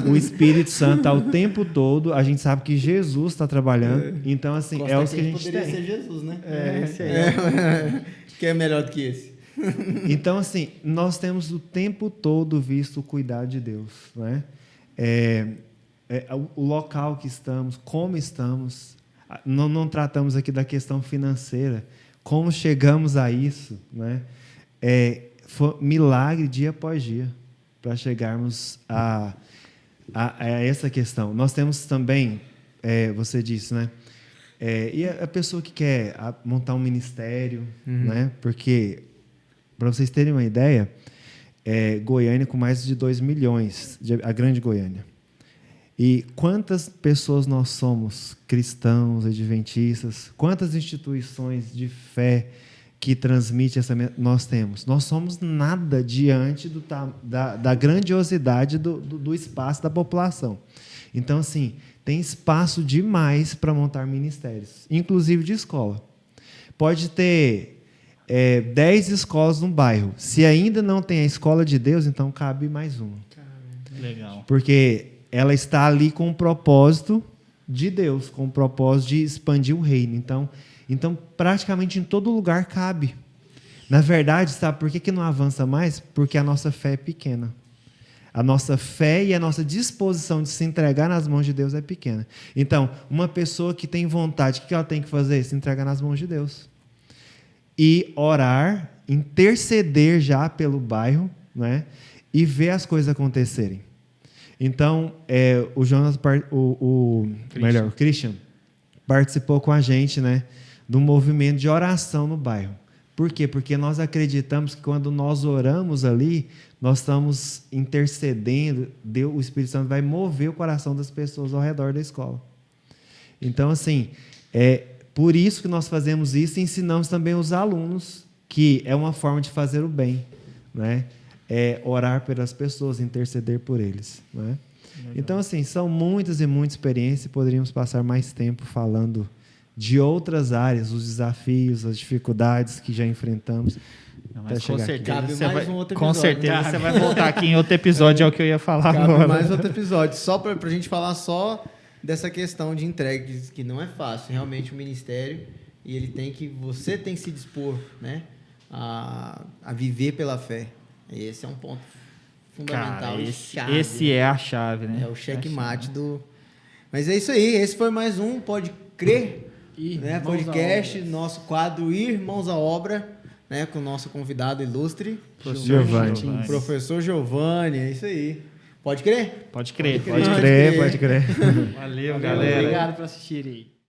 O Espírito Santo está o tempo todo. A gente sabe que Jesus está trabalhando. Então, assim, Costa os que a gente poderia tem. ser Jesus, né? Esse aí. Que é melhor do que esse. Então, assim, nós temos o tempo todo visto o cuidado de Deus, né? O local que estamos, como estamos. Não tratamos aqui da questão financeira. Como chegamos a isso, né? Foi milagre dia após dia para chegarmos a essa questão. Nós temos também, você disse, né? E a pessoa que quer montar um ministério, né? Porque, para vocês terem uma ideia, Goiânia com mais de 2 milhões, a grande Goiânia. E quantas pessoas nós somos, cristãos, adventistas, quantas instituições de fé que transmitem nós temos? Nós somos nada diante da grandiosidade do espaço da população. Então, assim, tem espaço demais para montar ministérios, inclusive de escola. Pode ter 10 escolas no bairro. Se ainda não tem a escola de Deus, então cabe mais uma. Legal. Porque ela está ali com o propósito de Deus, com o propósito de expandir o reino. Então praticamente em todo lugar cabe. Na verdade, sabe por que não avança mais? Porque a nossa fé é pequena. A nossa fé e a nossa disposição de se entregar nas mãos de Deus é pequena. Então, uma pessoa que tem vontade, o que ela tem que fazer? Se entregar nas mãos de Deus. E orar, interceder já pelo bairro, né? E ver as coisas acontecerem. Então, o Jonas, o Christian, participou com a gente, né, do movimento de oração no bairro. Por quê? Porque nós acreditamos que quando nós oramos ali, nós estamos intercedendo, o Espírito Santo vai mover o coração das pessoas ao redor da escola. Então, assim, por isso que nós fazemos isso e ensinamos também os alunos que é uma forma de fazer o bem, né? Orar pelas pessoas, interceder por eles, né? Então, assim, são muitas e muitas experiências, poderíamos passar mais tempo falando de outras áreas, os desafios, as dificuldades que já enfrentamos. Mas com certeza, você vai voltar aqui em outro episódio, é o que eu ia falar agora. Mais outro episódio, só para a gente falar só dessa questão de entrega, que não é fácil, realmente o ministério, e você tem que se dispor, né, a viver pela fé. Esse é um ponto fundamental. Cara, esse é a chave, né? É o checkmate do... Mas é isso aí, esse foi mais um Pode Crer, né? Podcast, nosso quadro Irmãos à Obra, né? Com o nosso convidado ilustre, professor Giovanni, é isso aí. Pode crer? Pode crer. Pode crer. Valeu, galera. Obrigado por assistirem.